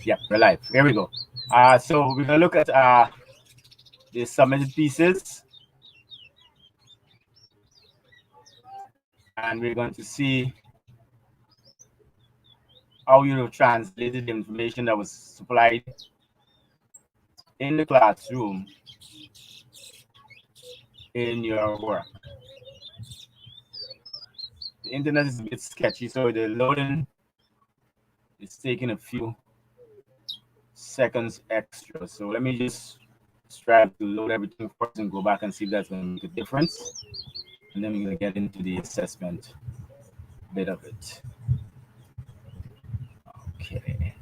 Yeah, we're live. Here we go. So we're gonna look at the submitted pieces, and we're going to see how you have translated the information that was supplied in the classroom in your work. The internet is a bit sketchy, so the loading is taking a few seconds extra. So let me just strive to load everything first and go back and see if that's going to make a difference. And then we're going to get into the assessment bit of it. Okay.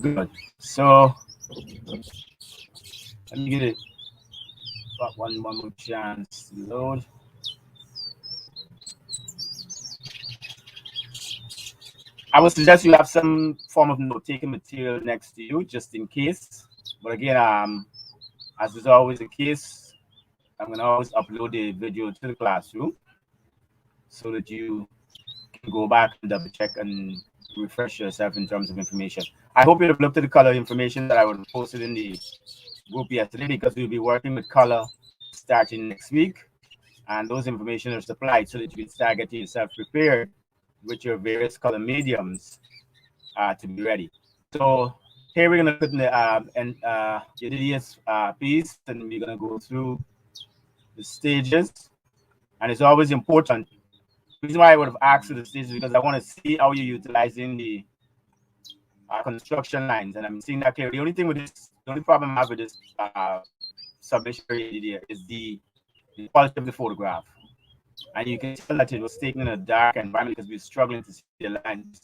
Good. So let me get it one more chance to load. I would suggest you have some form of note-taking material next to you, just in case. But again, as is always the case, I'm going to always upload the video to the classroom so that you can go back and double check and refresh yourself in terms of information. I hope you have looked at the color information that I would have posted in the group yesterday, because we'll be working with color starting next week. And those information are supplied so that you can start getting yourself prepared with your various color mediums to be ready. So here we're going to put in the Jedidius piece, and we're going to go through the stages. And it's always important. The reason why I would have asked for the stages is because I want to see how you're utilizing the construction lines, and I'm seeing that clearly. The only thing with this, the only problem I have with this submission area is the quality of the photograph. And you can tell that it was taken in a dark environment because we're struggling to see the lines.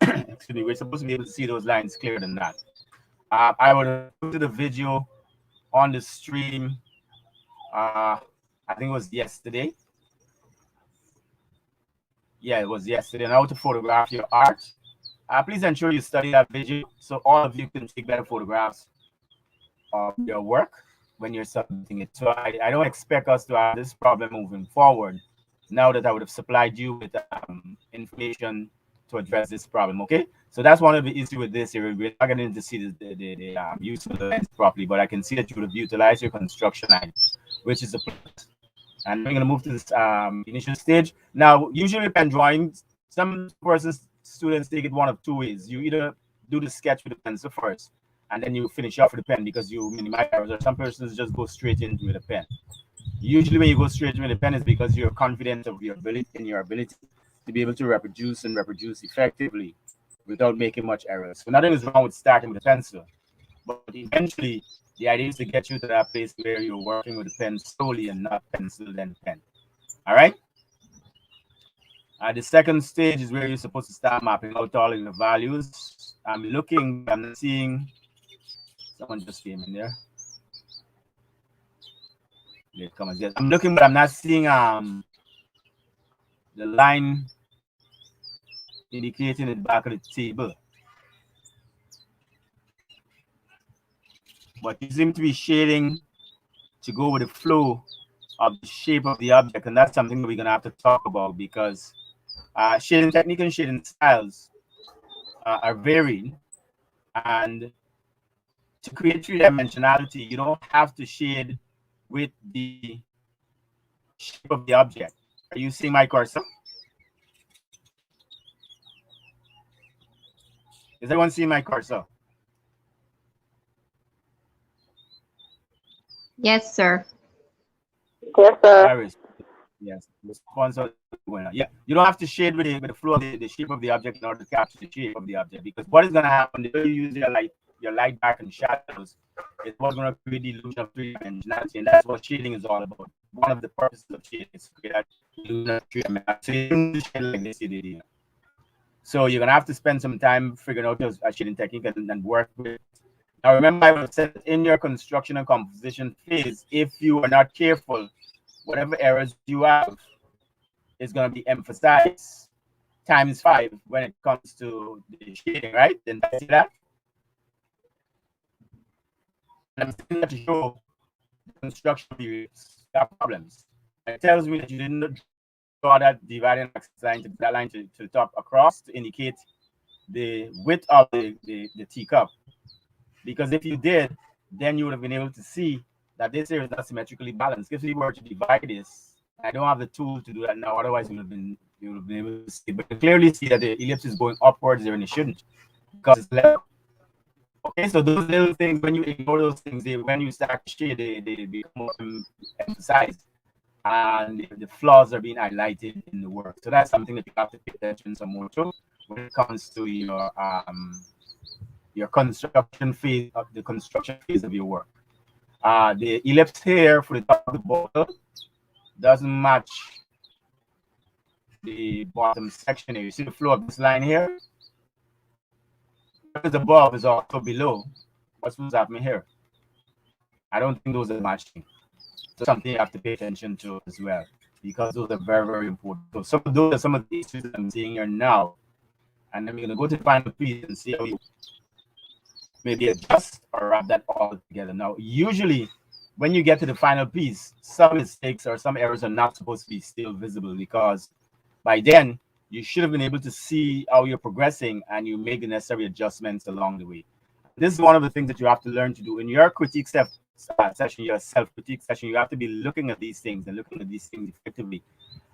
Excuse me, we're supposed to be able to see those lines clearer than that. I would have put the video on the stream, I think it was yesterday. Yeah, it was yesterday. And how to photograph your art. Please ensure you study that video so all of you can take better photographs of your work when you're submitting it. So I don't expect us to have this problem moving forward now that I would have supplied you with information to address this problem. Okay, so that's one of the issues with this here. We're not getting to see the use of the lens properly, but I can see that you would have utilized your construction line, which is a plus. And we're going to move to this initial stage. Now, usually pen drawings, some students take it one of two ways. You either do the sketch with the pencil first, and then you finish off with the pen because you minimize errors, or some persons just go straight into with a pen. Usually when you go straight with a pen is because you're confident of your ability to be able to reproduce effectively without making much errors. So nothing is wrong with starting with a pencil, but eventually the idea is to get you to that place where you're working with a pen slowly and not pencil then pen. All right. The second stage is where you're supposed to start mapping out all of the values. I'm looking, but I'm not seeing. Someone just came in there. Yes, I'm looking, but I'm not seeing the line indicating at the back of the table. But you seem to be shading to go with the flow of the shape of the object, and that's something that we're going to have to talk about, because shading technique and shading styles are varied, and to create three-dimensionality, you don't have to shade with the shape of the object. Are you seeing my cursor? Is everyone seeing my cursor? Yes, sir. Yes, sir. Yes. Yeah, you don't have to shade with the flow of the shape of the object in order to capture the shape of the object, because what is going to happen if you use your light back and shadows is what's going to create the illusion of three-dimensionality, and that's what shading is all about. One of the purposes of shading is to create that illusion of three-dimensionality. So like this idea. So you're going to have to spend some time figuring out your shading technique and work with it. Now remember, I would say in your construction and composition phase, if you are not careful, whatever errors you have is going to be emphasized times 5 when it comes to the shading, right? Then I see that. And I'm saying that to show the construction of the ellipse. There are problems. It tells me that you didn't draw that dividing axis line to that line to the top across to indicate the width of the teacup. Because if you did, then you would have been able to see that this area is not symmetrically balanced. If we were to divide this, I don't have the tool to do that now. Otherwise, you would have been able to see. But you clearly see that the ellipse is going upwards there, and it shouldn't, because it's level. Okay, so those little things, when you ignore those things, when you start to shade, they become more emphasized, and the flaws are being highlighted in the work. So that's something that you have to pay attention some more to when it comes to your construction phase of the construction phase of your work. The ellipse here for the top of the bottle doesn't match the bottom section here. You see the flow of this line here? What is above is also below. What's happening here? I don't think those are matching. So something you have to pay attention to as well, because those are very, very important. So some of those are some of the issues that I'm seeing here now. And then we're going to go to the final piece and see how you maybe adjust or wrap that all together. Now, usually when you get to the final piece, some mistakes or some errors are not supposed to be still visible, because by then you should have been able to see how you're progressing and you make the necessary adjustments along the way. This is one of the things that you have to learn to do in your critique session, your self-critique session. You have to be looking at these things and looking at these things effectively.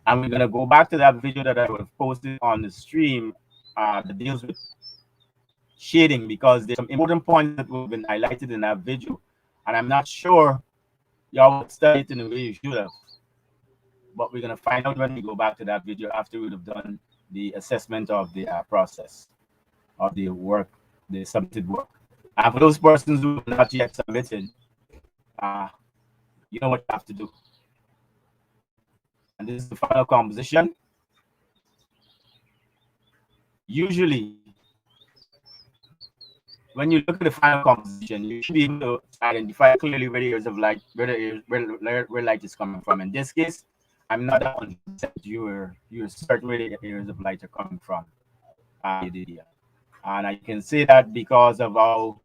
And we're going to go back to that video that I would have posted on the stream that deals with shading, because there's some important points that have been highlighted in that video, and I'm not sure y'all would study it in the way you should have. But we're going to find out when we go back to that video after we'd have done the assessment of the process of the work, the submitted work. And for those persons who have not yet submitted, you know what you have to do. And this is the final composition. Usually, when you look at the final composition, you should be able to identify clearly where the areas of light, where light is coming from. In this case, I'm not 100% you're certain where the areas of light are coming from. And I can say that because of how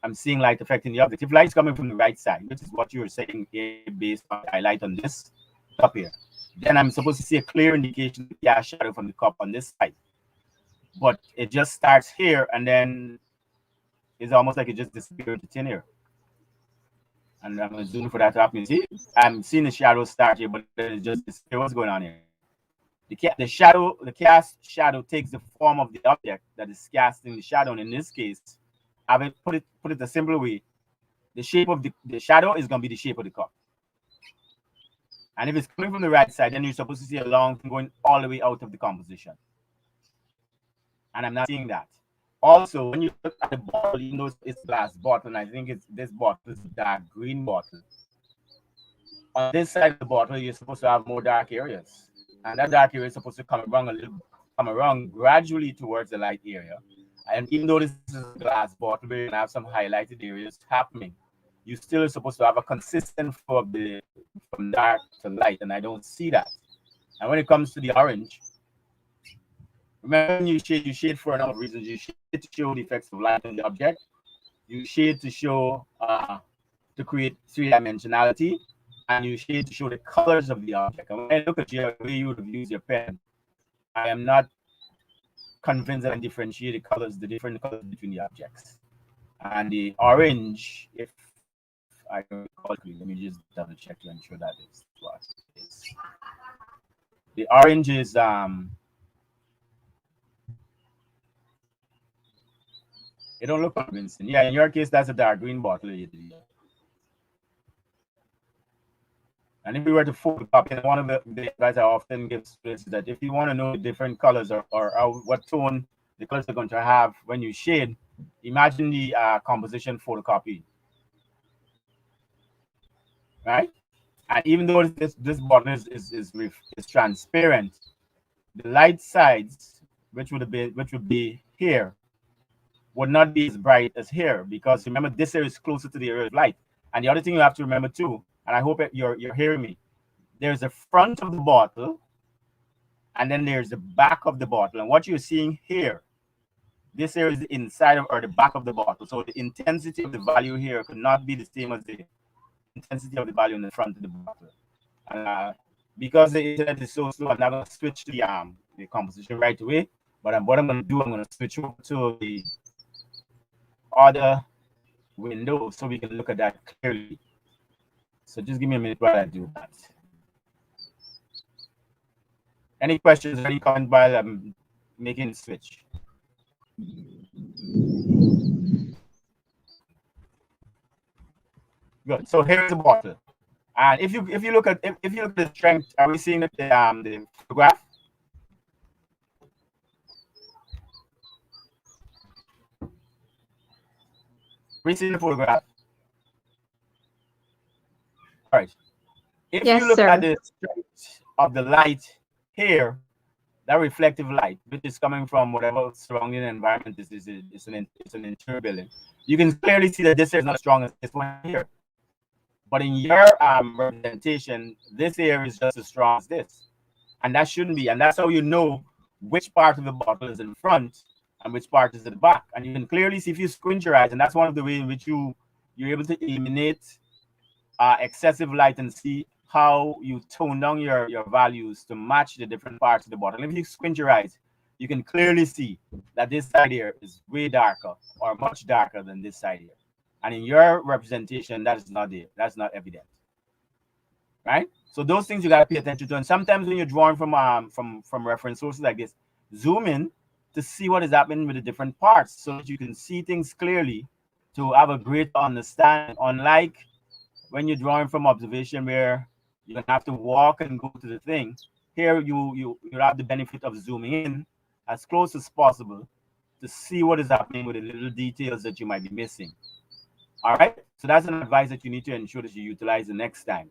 I'm seeing light affecting the object. If light is coming from the right side, which is what you were saying here based on the highlight on this cup here, then I'm supposed to see a clear indication of the cast shadow from the cup on this side. But it just starts here, and then it's almost like it just disappeared to thin air. And I'm zooming for that to happen. See, I'm seeing the shadow start here, but it just disappear. What's going on here? The cast shadow takes the form of the object that is casting the shadow. And in this case, I will put it a simple way. The shape of the shadow is going to be the shape of the cup. And if it's coming from the right side, then you're supposed to see a long thing going all the way out of the composition. And I'm not seeing that. Also, when you look at the bottle, you know it's glass bottle, and I think this bottle is a dark green bottle. On this side of the bottle, you're supposed to have more dark areas. And that dark area is supposed to come around gradually towards the light area. And even though this is a glass bottle, we're going to have some highlighted areas happening, you still are supposed to have a consistent flow from dark to light, and I don't see that. And when it comes to the orange, remember, when you shade for a number of reasons. You shade to show the effects of light on the object. You shade to show, to create three-dimensionality, and you shade to show the colors of the object. And when I look at the way you would have used your pen, I am not convinced that I differentiate the different colors between the objects. And the orange, if I can recall it, let me just double check to ensure that is what it is. The orange is it don't look convincing. Yeah, in your case, that's a dark green bottle. And if we were to photocopy, one of the advice I often give students is that if you want to know the different colors or what tone the colors are going to have when you shade, imagine the composition photocopy, right? And even though this bottle is transparent, the light sides, which would be here, would not be as bright as here, because remember, this area is closer to the area of light. And the other thing you have to remember too, and I hope you're hearing me, there's a front of the bottle and then there's the back of the bottle. And what you're seeing here, this here is the inside of or the back of the bottle. So the intensity of the value here could not be the same as the intensity of the value in the front of the bottle. And because the internet is so slow, I'm not going to switch to the composition right away. But what I'm going to do, I'm going to switch over to the other window so we can look at that clearly. So just give me a minute while I do that. Any questions, any comment while I'm making the switch? Good. So here's the bottle, and if you look at the strength, are we seeing the photograph? We see the photograph. All right. If Yes, you look sir. at the strength of the light here, that reflective light, which is coming from whatever surrounding environment this is, it's an interior building. You can clearly see that this is not as strong as this one here. But in your representation, this here is just as strong as this. And that shouldn't be. And that's how you know which part of the bottle is in front and which part is at the back. And you can clearly see if you squint your eyes, and that's one of the ways in which you're able to eliminate excessive light and see how you tone down your values to match the different parts of the bottle. And if you squint your eyes, you can clearly see that this side here is way darker or much darker than this side here. And in your representation, that is not there. That's not evident. Right? So those things you gotta pay attention to. And sometimes when you're drawing from reference sources like this, zoom in to see what is happening with the different parts so that you can see things clearly to have a greater understanding. Unlike when you're drawing from observation where you're gonna have to walk and go to the thing, here you have the benefit of zooming in as close as possible to see what is happening with the little details that you might be missing. All right, so that's an advice that you need to ensure that you utilize the next time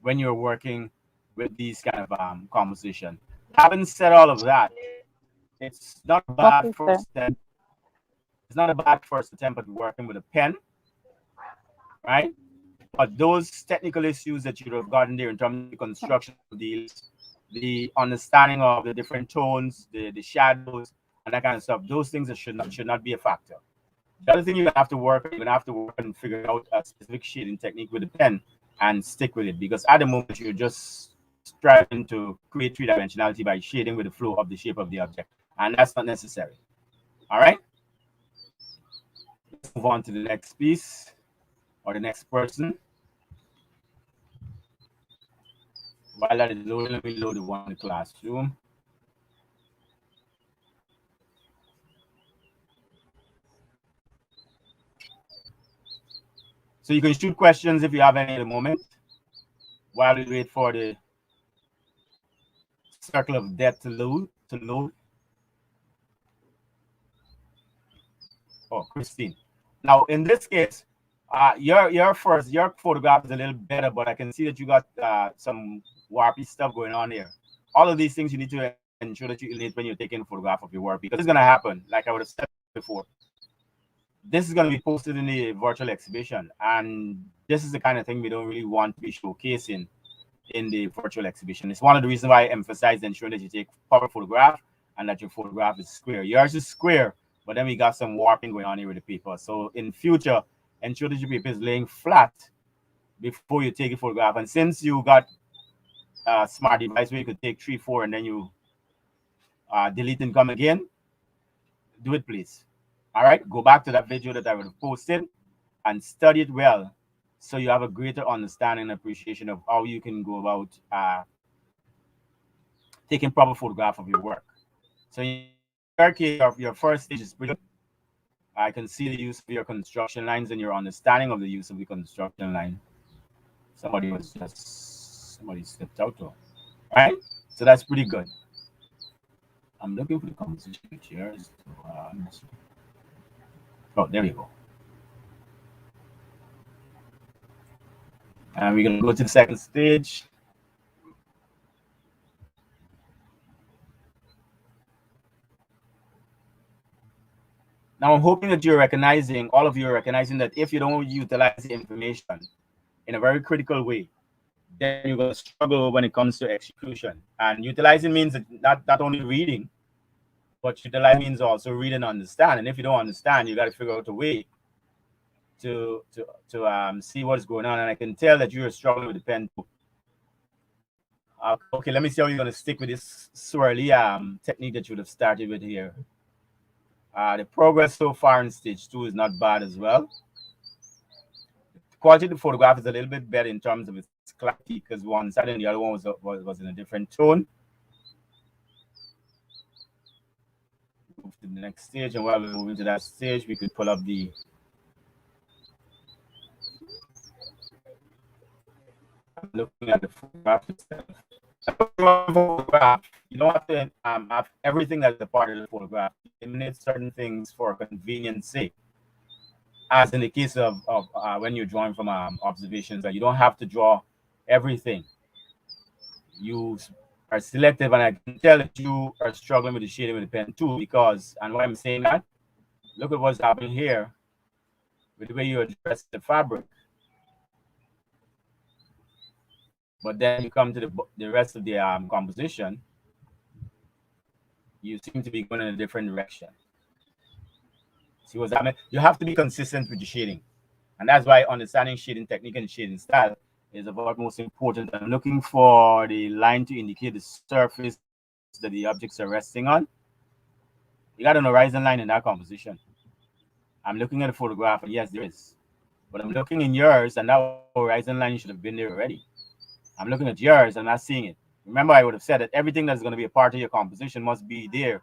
when you're working with these kind of composition. Having said all of that, it's not a bad first attempt. It's not a bad first attempt at working with a pen, right? But those technical issues that you have gotten there in terms of the construction of deals, the understanding of the different tones, the shadows, and that kind of stuff, those things that should not be a factor. The other thing you're gonna have to work and figure out a specific shading technique with a pen and stick with it, because at the moment you're just striving to create three-dimensionality by shading with the flow of the shape of the object, and that's not necessary. All right, let's move on to the next piece or the next person. While that is loading, let me load the one in the classroom. So you can shoot questions if you have any at the moment while we wait for the circle of death to load. Oh, Christine. Now in this case, your photograph is a little better, but I can see that you got some warpy stuff going on here. All of these things you need to ensure that you eliminate when you're taking a photograph of your work, because it's going to happen. Like I would have said before, this is going to be posted in the virtual exhibition, and this is the kind of thing we don't really want to be showcasing in the virtual exhibition. It's one of the reasons why I emphasize ensuring that you take proper photograph and that your photograph is square. Yours is square, but then we got some warping going on here with the paper. So in future, ensure that your paper is laying flat before you take a photograph. And since you got a smart device where you could take 3, 4, and then you delete and come again, do it, please. All right, go back to that video that I would have posted and study it well, so you have a greater understanding and appreciation of how you can go about taking proper photograph of your work. So in your case, your first stage is pretty good. I can see the use of your construction lines and your understanding of the use of the construction line. Somebody stepped out though. All right, so that's pretty good. I'm looking for the composition here. Oh, there we go. And we're going to go to the second stage. Now, I'm hoping that all of you are recognizing that if you don't utilize the information in a very critical way, then you're going to struggle when it comes to execution. And utilizing means not only reading, but utilize means also read and understand. And if you don't understand, you got to figure out a way to see what's going on. And I can tell that you're struggling with the pen too. Okay, let me see how you're going to stick with this swirly technique that you would have started with here. The progress so far in stage 2 is not bad as well. The quality of the photograph is a little bit better in terms of its clarity because one side and the other one was in a different tone. Move to the next stage, and while we're moving to that stage, we could pull up the looking at the photograph itself. You don't have to have everything as a part of the photograph. Eliminate certain things for convenience sake. As in the case of when you're drawing from observations, that you don't have to draw everything. You are selective, and I can tell that you are struggling with the shading with the pen too, because, and why I'm saying that, look at what's happening here with the way you address the fabric. But then you come to the rest of the composition, you seem to be going in a different direction. See what's happening? You have to be consistent with the shading. And that's why understanding shading technique and shading style is of utmost important. I'm looking for the line to indicate the surface that the objects are resting on. You got an horizon line in that composition. I'm looking at a photograph, and yes, there is. But I'm looking in yours, and that horizon line should have been there already. I'm looking at yours and not seeing it. Remember, I would have said that everything that's going to be a part of your composition must be there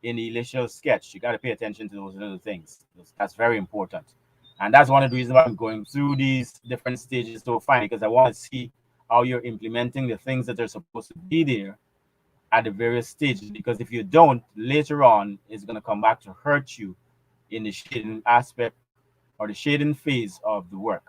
in the initial sketch. You got to pay attention to those little things. That's very important. And that's one of the reasons why I'm going through these different stages so fine, because I want to see how you're implementing the things that are supposed to be there at the various stages. Because if you don't, later on, it's going to come back to hurt you in the shading aspect or the shading phase of the work.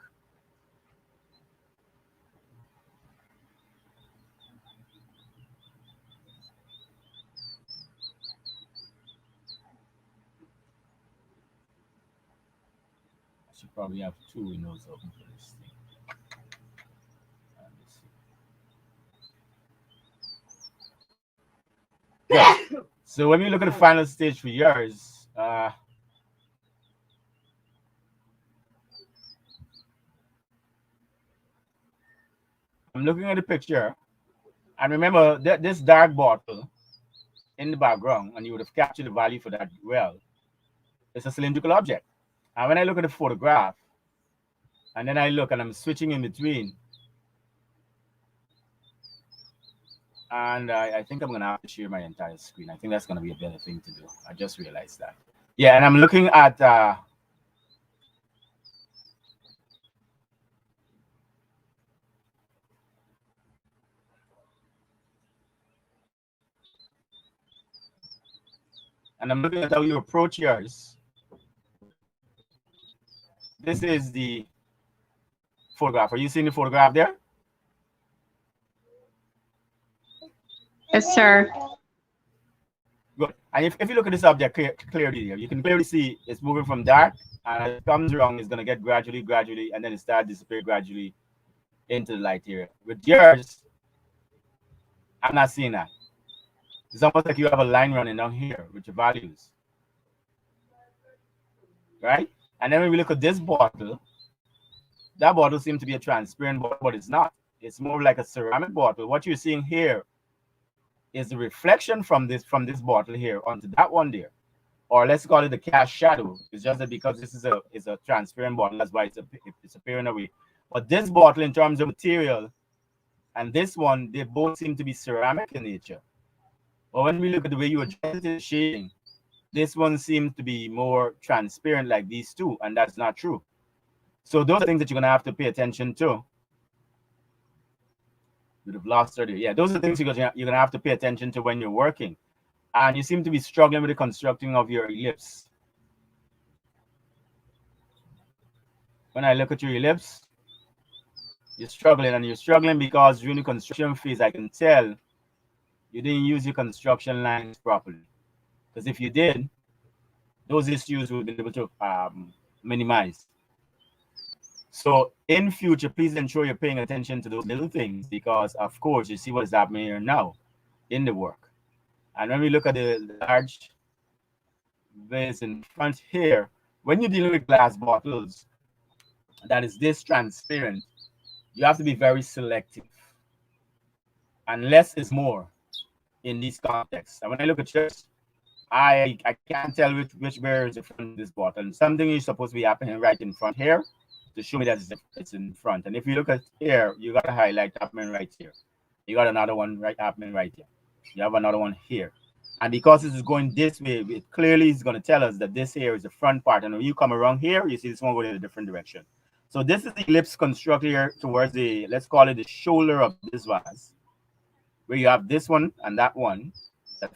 I should probably have 2 windows open for this thing. Yeah. So when we look at the final stage for yours, I'm looking at the picture, and remember that this dark bottle in the background, and you would have captured the value for that well, it's a cylindrical object. And when I look at the photograph, and then I look and I'm switching in between, and I think I'm going to have to share my entire screen. I think that's going to be a better thing to do. I just realized that. Yeah, and I'm looking at how you approach yours. This is the photograph. Are you seeing the photograph there? Yes, sir. Good. And if you look at this object clearly here, you can clearly see it's moving from dark, and as it comes around, it's going to get gradually, and then it starts to disappear gradually into the light area. With yours, I'm not seeing that. It's almost like you have a line running down here with your values. Right? And then when we look at this bottle, that bottle seems to be a transparent bottle, but it's not. It's more like a ceramic bottle. What you're seeing here is the reflection from this bottle here onto that one there. Or let's call it the cast shadow. It's just that because this is a transparent bottle, that's why it's appearing away. But this bottle, in terms of material, and this one, they both seem to be ceramic in nature. But when we look at the way you adjust the shading, this one seems to be more transparent like these two, and that's not true. So those are things that you're going to have to pay attention to. You'd have lost earlier. Yeah, those are things you're going to have to pay attention to when you're working. And you seem to be struggling with the constructing of your ellipse. When I look at your ellipse, you're struggling, and you're struggling because during the construction phase, I can tell you didn't use your construction lines properly. Because if you did, those issues would be able to minimize. So in future, please ensure you're paying attention to those little things because, of course, you see what is happening here now in the work. And when we look at the large vase in front here, when you're dealing with glass bottles that is this transparent, you have to be very selective. And less is more in these contexts. And when I look at yours, I can't tell which bear is in front of this bottle. And something is supposed to be happening right in front here to show me that it's in front. And if you look at here, you got a highlight happening right here. You got another one happening right here. You have another one here. And because this is going this way, it clearly is going to tell us that this here is the front part. And when you come around here, you see this one going in a different direction. So this is the ellipse constructed here towards the, let's call it the shoulder of this vase, where you have this one and that one that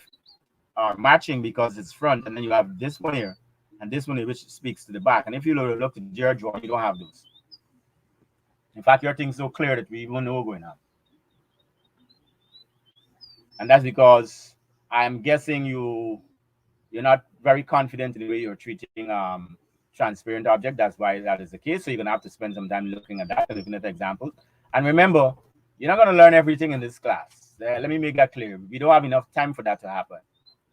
are matching because it's front. And then you have this one here and this one here, which speaks to the back. And if you look at your drawer, you don't have those. In fact, your thing's so clear that we even know what's going on. And that's because I'm guessing you're not very confident in the way you're treating transparent object. That's why that is the case. So you're gonna have to spend some time looking at that and looking at the examples. And remember, you're not gonna learn everything in this class. Let me make that clear. We don't have enough time for that to happen.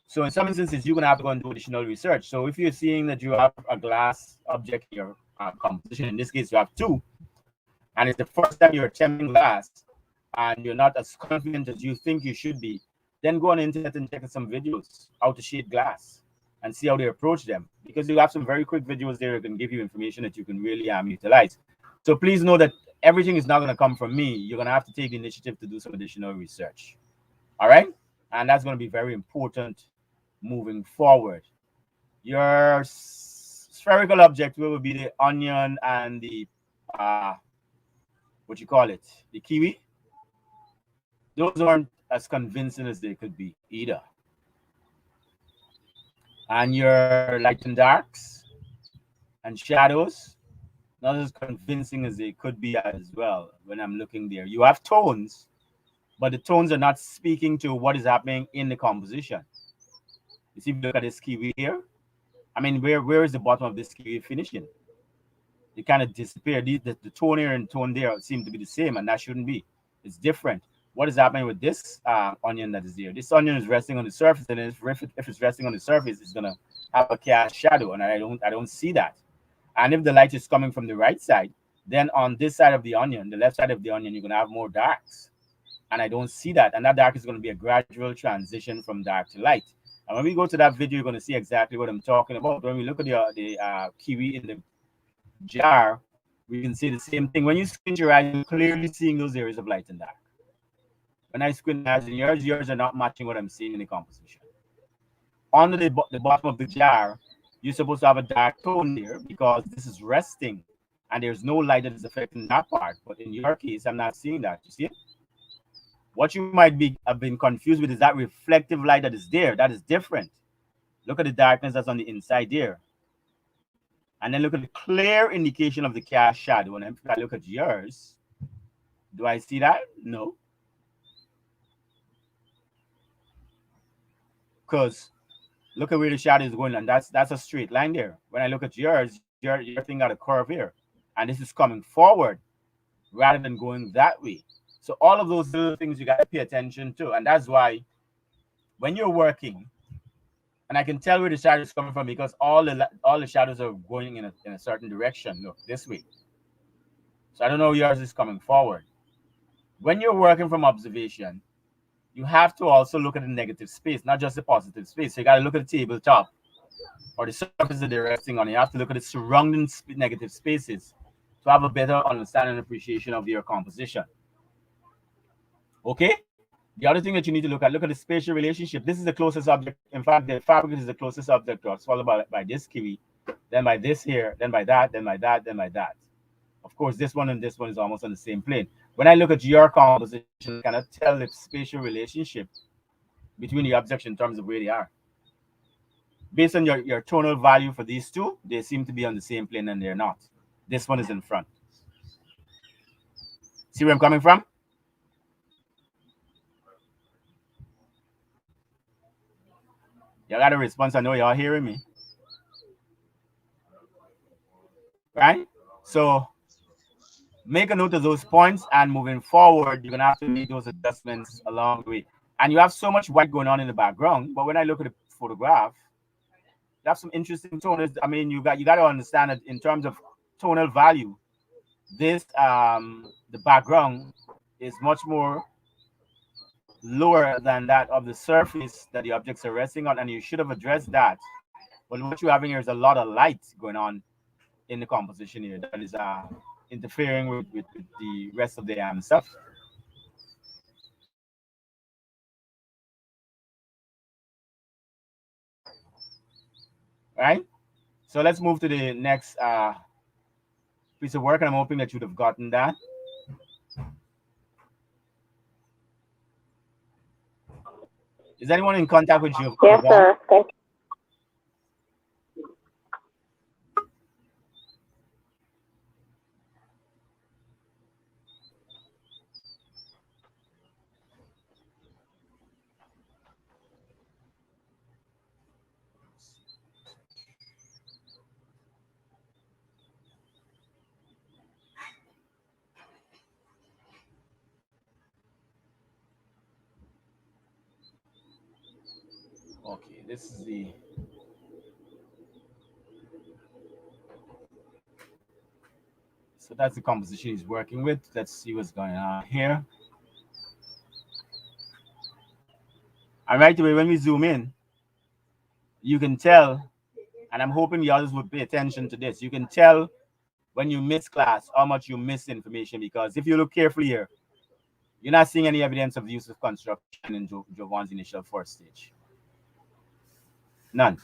So in some instances, you're gonna have to go and do additional research. So if you're seeing that you have a glass object in your composition, in this case you have two, and it's the first time you're attempting glass, and you're not as confident as you think you should be, then go on the internet and check out some videos how to shade glass and see how they approach them, because you have some very quick videos there that can give you information that you can really utilize. So please know that everything is not going to come from me. You're going to have to take the initiative to do some additional research. All right? And that's going to be very important moving forward. Your spherical object will be the onion and the what you call it, the kiwi. Those aren't as convincing as they could be either. And your light and darks and shadows, not as convincing as they could be as well when I'm looking there. You have tones, but the tones are not speaking to what is happening in the composition. You see, if you look at this kiwi here, I mean, where is the bottom of this kiwi finishing? They kind of disappear. The tone here and tone there seem to be the same, and that shouldn't be. It's different. What is happening with this onion that is there? This onion is resting on the surface, and if it's resting on the surface, it's gonna have a cast shadow, and I don't see that. And if the light is coming from the right side, then on this side of the onion, the left side of the onion, you're gonna have more darks, and I don't see that. And that dark is gonna be a gradual transition from dark to light. And when we go to that video, you're gonna see exactly what I'm talking about. When we look at the kiwi in the jar, we can see the same thing. When you squint your eyes, you're clearly seeing those areas of light and dark. When I squint my eyes in yours are not matching what I'm seeing in the composition. On the bottom of the jar, you're supposed to have a dark tone there because this is resting and there's no light that is affecting that part. But in your case, I'm not seeing that. You see it? What you might have been confused with is that reflective light that is there. That is different. Look at the darkness that's on the inside there. And then look at the clear indication of the cast shadow. And if I look at yours, do I see that? No. Because look at where the shadow is going, and that's a straight line there. When I look at yours, your thing got a curve here. And this is coming forward rather than going that way. So all of those little things you got to pay attention to. And that's why when you're working, and I can tell where the shadow is coming from because all the shadows are going in a certain direction. Look, this way. So I don't know yours is coming forward. When you're working from observation, you have to also look at the negative space, not just the positive space. So you got to look at the tabletop or the surface that they're resting on. You have to look at the surrounding negative spaces to have a better understanding and appreciation of your composition. Okay? The other thing that you need to look at the spatial relationship. This is the closest object. In fact, the fabric is the closest object to us, followed by this kiwi, then by this here, then by that, then by that, then by that. Of course, this one and this one is almost on the same plane. When I look at your composition, I cannot tell the spatial relationship between the objects in terms of where they are. Based on your tonal value for these two, they seem to be on the same plane and they're not. This one is in front. See where I'm coming from? You got a response. I know y'all hearing me. Right? So make a note of those points, and moving forward, you're gonna have to make those adjustments along the way. And you have so much white going on in the background, but when I look at the photograph, you have some interesting tonals. I mean, you got to understand that in terms of tonal value, this the background is much more lower than that of the surface that the objects are resting on, and you should have addressed that. But what you're having here is a lot of light going on in the composition here that is interfering with the rest of the stuff. Right? So let's move to the next piece of work, and I'm hoping that you'd have gotten that. Is anyone in contact with you? Yes, sir. Thank you. Okay, this is the so that's the composition he's working with. Let's see what's going on here. And right away, when we zoom in, you can tell, and I'm hoping the others would pay attention to this. You can tell when you miss class how much you miss information, because if you look carefully here, you're not seeing any evidence of the use of construction in Jovan's initial first stage. None.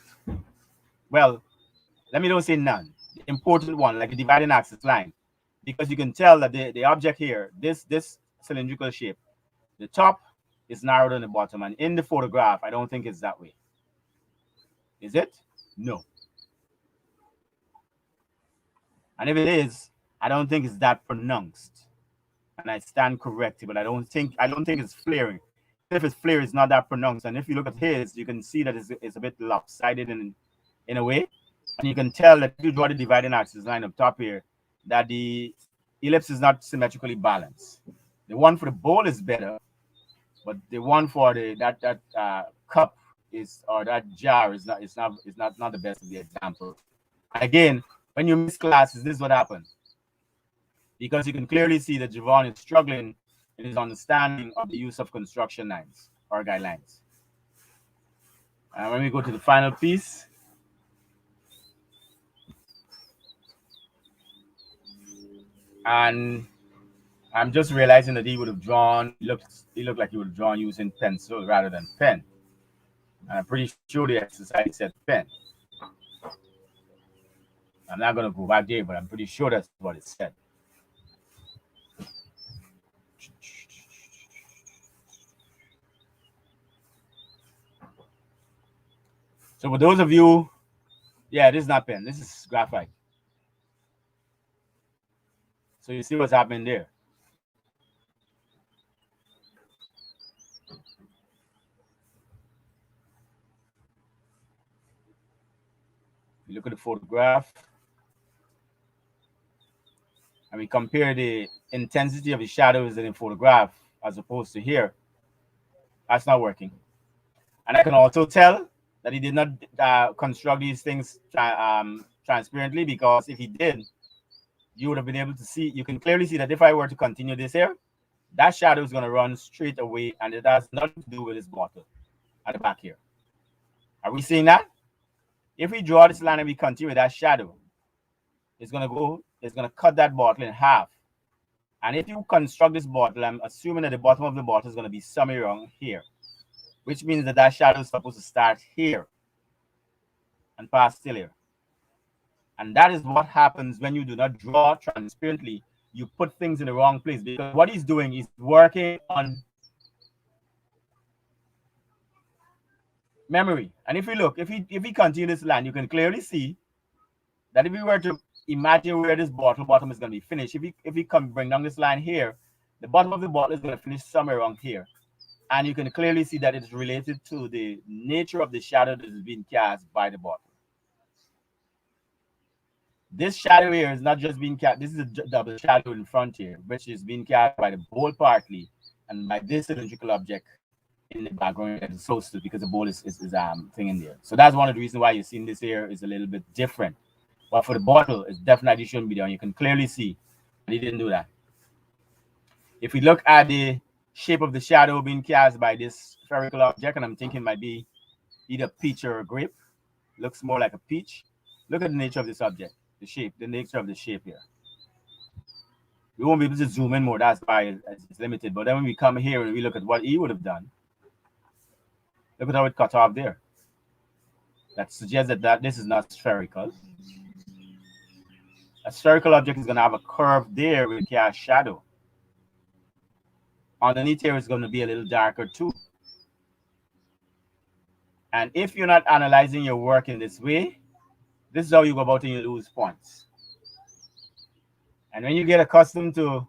Well, let me don't say none. The important one, like the dividing axis line, because you can tell that the object here, this cylindrical shape, the top is narrower than the bottom, and in the photograph, I don't think it's that way. Is it? No. And if it is, I don't think it's that pronounced. And I stand corrected, but I don't think it's flaring. If it's flaring, it's not that pronounced. And if you look at his, you can see that it's a bit lopsided in a way. And you can tell that if you draw the dividing axis line up top here, that the ellipse is not symmetrically balanced. The one for the bowl is better, but the one for that cup is, or that jar is not the best of the example. And again, when you miss classes, this is what happens, because you can clearly see that Jovan is struggling in his understanding of the use of construction lines or guidelines. And when we go to the final piece, and I'm just realizing that he would have drawn, he looked like he would have drawn using pencil rather than pen. And I'm pretty sure the exercise said pen. I'm not going to go back there, but I'm pretty sure that's what it said. So for those of you, yeah, this is not pen, this is graphite. So you see what's happening there. You look at the photograph, and we compare the intensity of the shadows in the photograph as opposed to here. That's not working. And I can also tell that he did not construct these things transparently, because if he did, you would have been able to see, you can clearly see that if I were to continue this here, that shadow is going to run straight away, and it has nothing to do with this bottle at the back here. Are we seeing that? If we draw this line and we continue with that shadow, it's going to cut that bottle in half. And if you construct this bottle, I'm assuming that the bottom of the bottle is going to be somewhere around here, which means that shadow is supposed to start here and pass still here. And that is what happens when you do not draw transparently. You put things in the wrong place, because what he's doing is working on memory. And if we look, if we continue this line, you can clearly see that if we were to imagine where this bottle bottom is going to be finished, if we come bring down this line here, the bottom of the bottle is going to finish somewhere around here. And you can clearly see that it's related to the nature of the shadow that is being cast by the bottle. This shadow here is not just being cast. This is a double shadow in front here, which is being cast by the bowl partly and by this cylindrical object in the background that is supposed to, because the bowl is thing in there. So that's one of the reasons why you're seeing this here is a little bit different. But for the bottle, it definitely shouldn't be done. You can clearly see he didn't do that. If we look at the shape of the shadow being cast by this spherical object, and I'm thinking it might be either peach or a grape, looks more like a peach. Look at the nature of this object, the shape, the nature of the shape here. We won't be able to zoom in more, that's why it's limited. But then when we come here and we look at what he would have done, look at how it cut off there. That suggests that this is not spherical. A spherical object is going to have a curve there with a cast shadow. Underneath here is going to be a little darker too. And if you're not analyzing your work in this way, this is how you go about and you lose points. And when you get accustomed to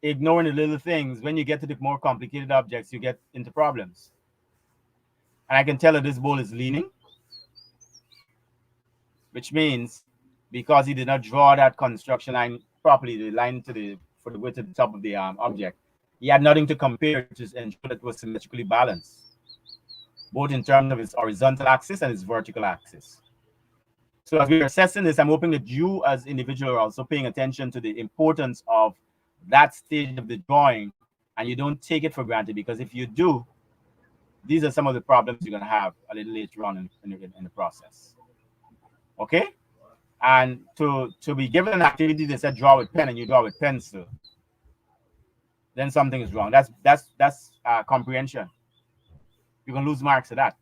ignoring the little things, when you get to the more complicated objects, you get into problems. And I can tell that this bowl is leaning, which means because he did not draw that construction line properly, the line to the for the width at the top of the object, he had nothing to compare to ensure that it was symmetrically balanced, both in terms of its horizontal axis and its vertical axis. So as we're assessing this, I'm hoping that you as individual are also paying attention to the importance of that stage of the drawing, and you don't take it for granted, because if you do, these are some of the problems you're going to have a little later on in the process. Okay? And to be given an activity that said draw with pen and you draw with pencil, then something is wrong. That's comprehension. You're going to lose marks for that.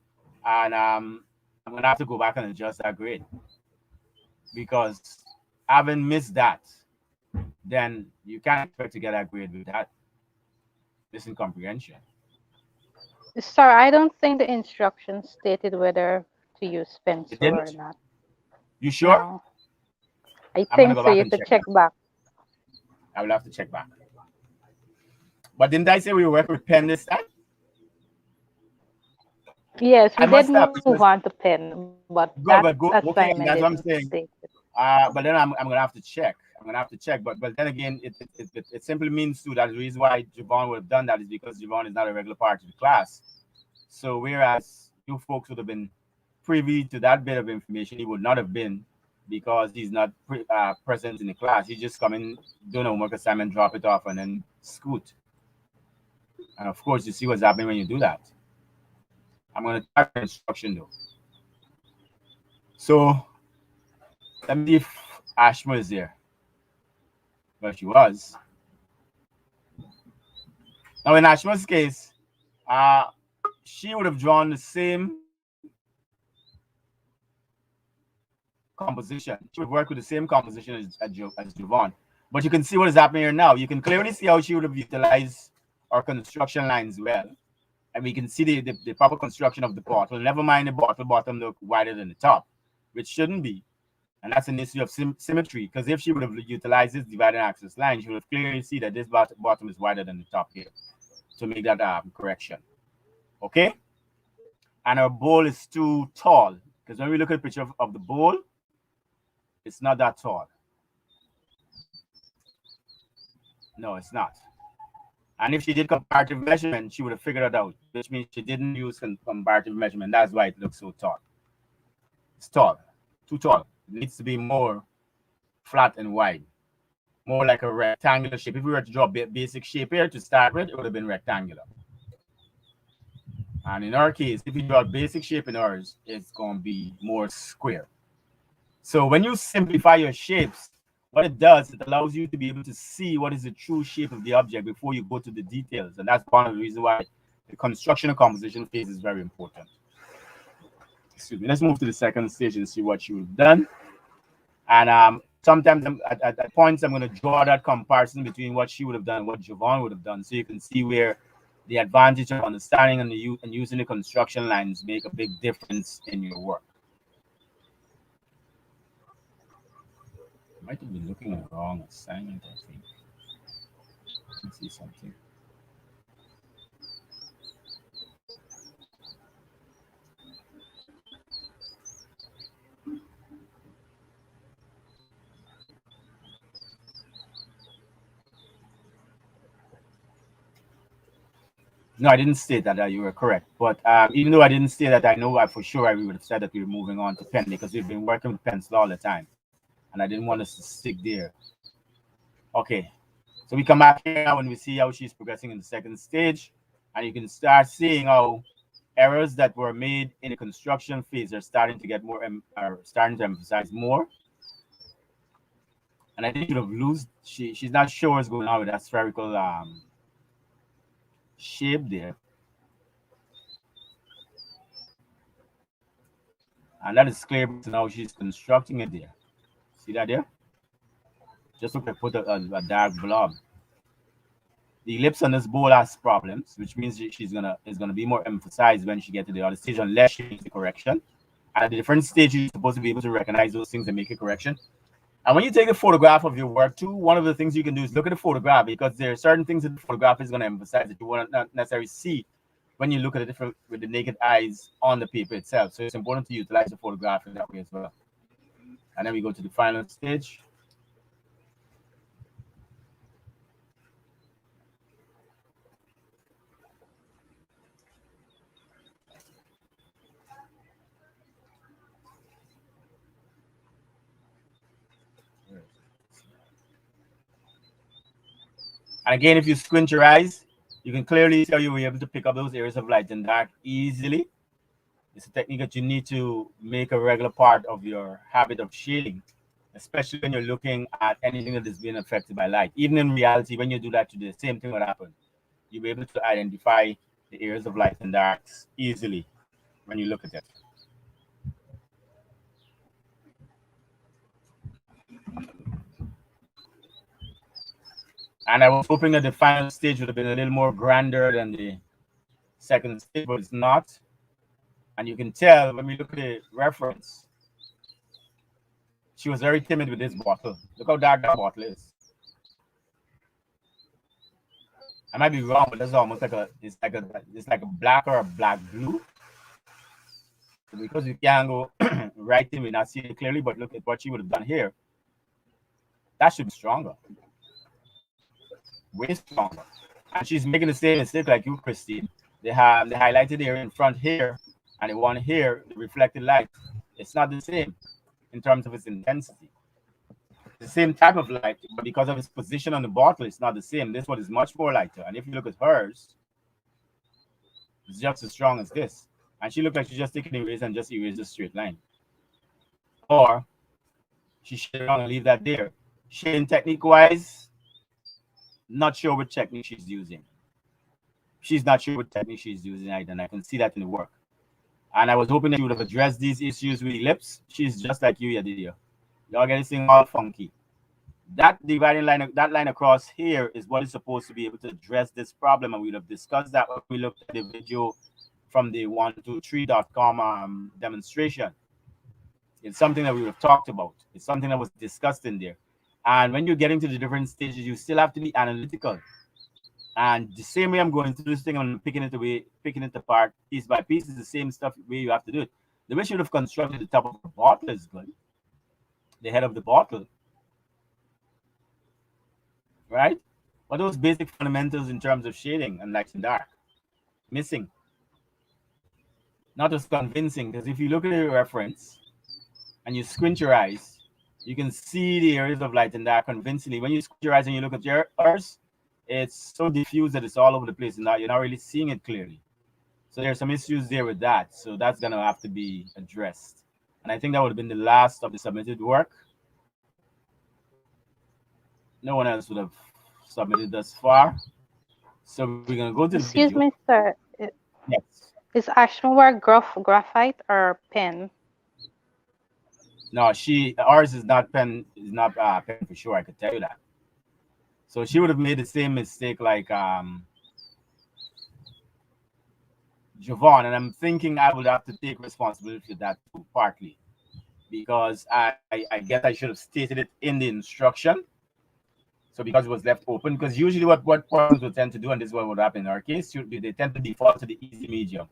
And I'm going to have to go back and adjust that grade, because having missed that, then you can't expect to get that grade with that missing comprehension. Sir, I don't think the instructions stated whether to use It pencil or didn't? not. You sure? No. I I'm going to think go so. back You and have to check check back. I will have to check back. But didn't I say we work with pen this time? Yes, we I did must have, move because on to pen, but go, that but go, okay, assignment that's what I'm didn't saying. state it. But then I'm gonna have to check. I'm gonna have to check. But then again, it simply means too that the reason why Javon would have done that is because Javon is not a regular part of the class. So whereas you folks would have been privy to that bit of information, he would not have been, because he's not present in the class. He just come in, do a homework assignment, drop it off, and then scoot. And of course, you see what's happening when you do that. I'm going to type the instruction though. So let me see if Ashma is there. Well, she was. Now, in Ashma's case, she would have drawn the same composition. She would work with the same composition as Javon. But you can see what is happening here now. You can clearly see how she would have utilized our construction lines well. And we can see the proper construction of the bottle. Never mind the bottle bottom look wider than the top, which shouldn't be. And that's an issue of symmetry, because if she would have utilized this dividing axis line, she would have clearly see that this bottom is wider than the top here to make that correction. Okay? And our bowl is too tall, because when we look at a picture of the bowl, it's not that tall. No, it's not. And if she did comparative measurement, she would have figured it out, which means she didn't use comparative measurement. That's why it looks so tall. It's tall, too tall. It needs to be more flat and wide, more like a rectangular shape. If we were to draw a basic shape here to start with, it would have been rectangular. And in our case, if you draw a basic shape in ours, it's going to be more square. So when you simplify your shapes, what it does, it allows you to be able to see what is the true shape of the object before you go to the details. And that's one of the reasons why the construction and composition phase is very important. Excuse me. Let's move to the second stage and see what you've done. And sometimes at points, I'm going to draw that comparison between what she would have done and what Javon would have done. So you can see where the advantage of understanding and using the construction lines make a big difference in your work. I might have been looking at the wrong assignment, I think. Let's see something. No, I didn't state that, you were correct. But even though I didn't say that, I know for sure I would have said that we were moving on to pen because we've been working with pencil all the time. And I didn't want us to stick there. Okay. So we come back here now and we see how she's progressing in the second stage. And you can start seeing how errors that were made in the construction phase are starting to get more, are starting to emphasize more. And I think you have lose. She's not sure what's going on with that spherical shape there. And that is clear because now she's constructing it there. See that there? Just look like put a dark blob. The ellipse on this bowl has problems, which means she's gonna is gonna be more emphasized when she gets to the other stage unless she makes the correction. At the different stages, you're supposed to be able to recognize those things and make a correction. And when you take a photograph of your work too, one of the things you can do is look at the photograph because there are certain things that the photograph is going to emphasize that you will not necessarily see when you look at it different with the naked eyes on the paper itself. So it's important to utilize the photograph in that way as well. And then we go to the final stage. And again, if you squint your eyes, you can clearly see how you were able to pick up those areas of light and dark easily. It's a technique that you need to make a regular part of your habit of shading, especially when you're looking at anything that is being affected by light. Even in reality, when you do that, the same thing will happen. You'll be able to identify the areas of light and darks easily when you look at it. And I was hoping that the final stage would have been a little more grander than the second stage, but it's not. And you can tell when we look at the reference, she was very timid with this bottle. Look how dark that bottle is. I might be wrong, but that's almost like it's like a black or a black blue. So because you can't go right in, we not see it clearly, but look at what she would have done here. That should be stronger, way stronger. And she's making the same mistake like you, Christine. They have the highlighted area in front here and the one here, the reflected light. It's not the same in terms of its intensity. The same type of light, but because of its position on the bottle, it's not the same. This one is much more lighter. And if you look at hers, it's just as strong as this. And she looked like she just taken an eraser and just erased a straight line. Or she shaded wrong and leave that there. Shading technique wise, not sure what technique she's using. She's not sure what technique she's using either, and I can see that in the work. And I was hoping that you would have addressed these issues with ellipse. She's just like you, Yadidia. Y'all get this thing all funky. That dividing line, that line across here is what is supposed to be able to address this problem. And we'll have discussed that when we looked at the video from the 123.com demonstration. It's something that we have talked about. It's something that was discussed in there. And when you're getting to the different stages, you still have to be analytical. And the same way I'm going through this thing, I'm picking it apart piece by piece. Is the same stuff way you have to do it. The way you would have constructed the top of the bottle is good. The head of the bottle, right? But those basic fundamentals in terms of shading and light and dark, missing. Not as convincing, because if you look at the reference and you squint your eyes, you can see the areas of light and dark convincingly. When you squint your eyes and you look at yours, it's so diffuse that it's all over the place, and you're not really seeing it clearly. So there's some issues there with that. So that's gonna have to be addressed. And I think that would have been the last of the submitted work. No one else would have submitted thus far. So we're gonna go to the Excuse video. me, sir. Yes. Is Ashmore graphite or pen? No, ours is not pen pen for sure. I could tell you that. So she would have made the same mistake like Javon, and I'm thinking I would have to take responsibility for that too, partly, because I guess I should have stated it in the instruction. So because it was left open, because usually what persons would tend to do, and this is what would happen in our case, they tend to default to the easy medium.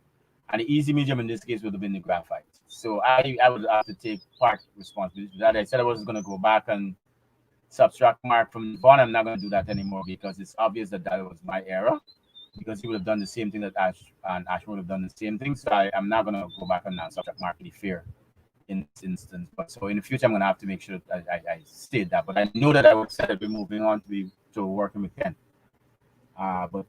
And the easy medium in this case would have been the graphite. So I would have to take part responsibility for that. I said I was going to go back and subtract mark from Vaughn. I'm not going to do that anymore because it's obvious that that was my error. because he would have done the same thing that Ash would have done the same thing. So I'm not gonna go back on non-subtract market fear in this instance. But so in the future, I'm gonna have to make sure that I state that. But I know that I would said that we're moving on to working with Ken. But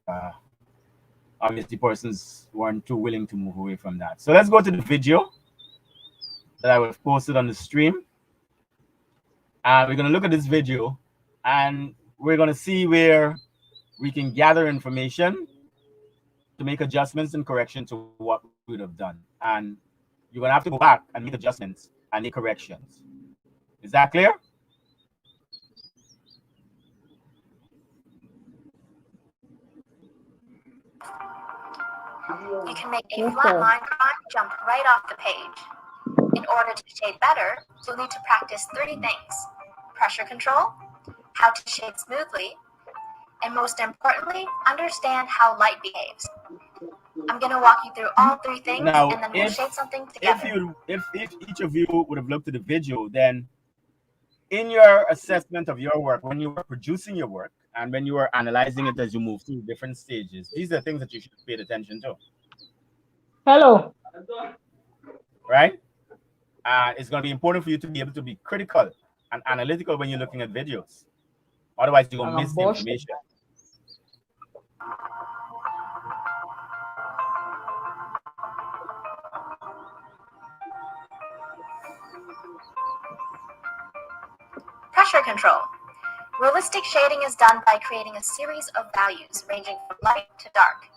obviously persons weren't too willing to move away from that. So let's go to the video that I would have posted on the stream. And we're gonna look at this video and we're gonna see where we can gather information to make adjustments and correction to what we would have done. And you're gonna have to go back and make adjustments and make corrections. Is that clear? You can make a flat line drawing jump right off the page. In order to shade better, you'll need to practice 3 things: pressure control, how to shade smoothly, and most importantly, understand how light behaves. I'm going to walk you through all 3 things, now, and then we'll shade something together. If each of you would have looked at the video, then in your assessment of your work, when you were producing your work, and when you were analyzing it as you move through different stages, these are things that you should pay attention to. Hello. Right? It's going to be important for you to be able to be critical and analytical when you're looking at videos. Otherwise, you're going to miss the information. Pressure control. Realistic shading is done by creating a series of values ranging from light to dark.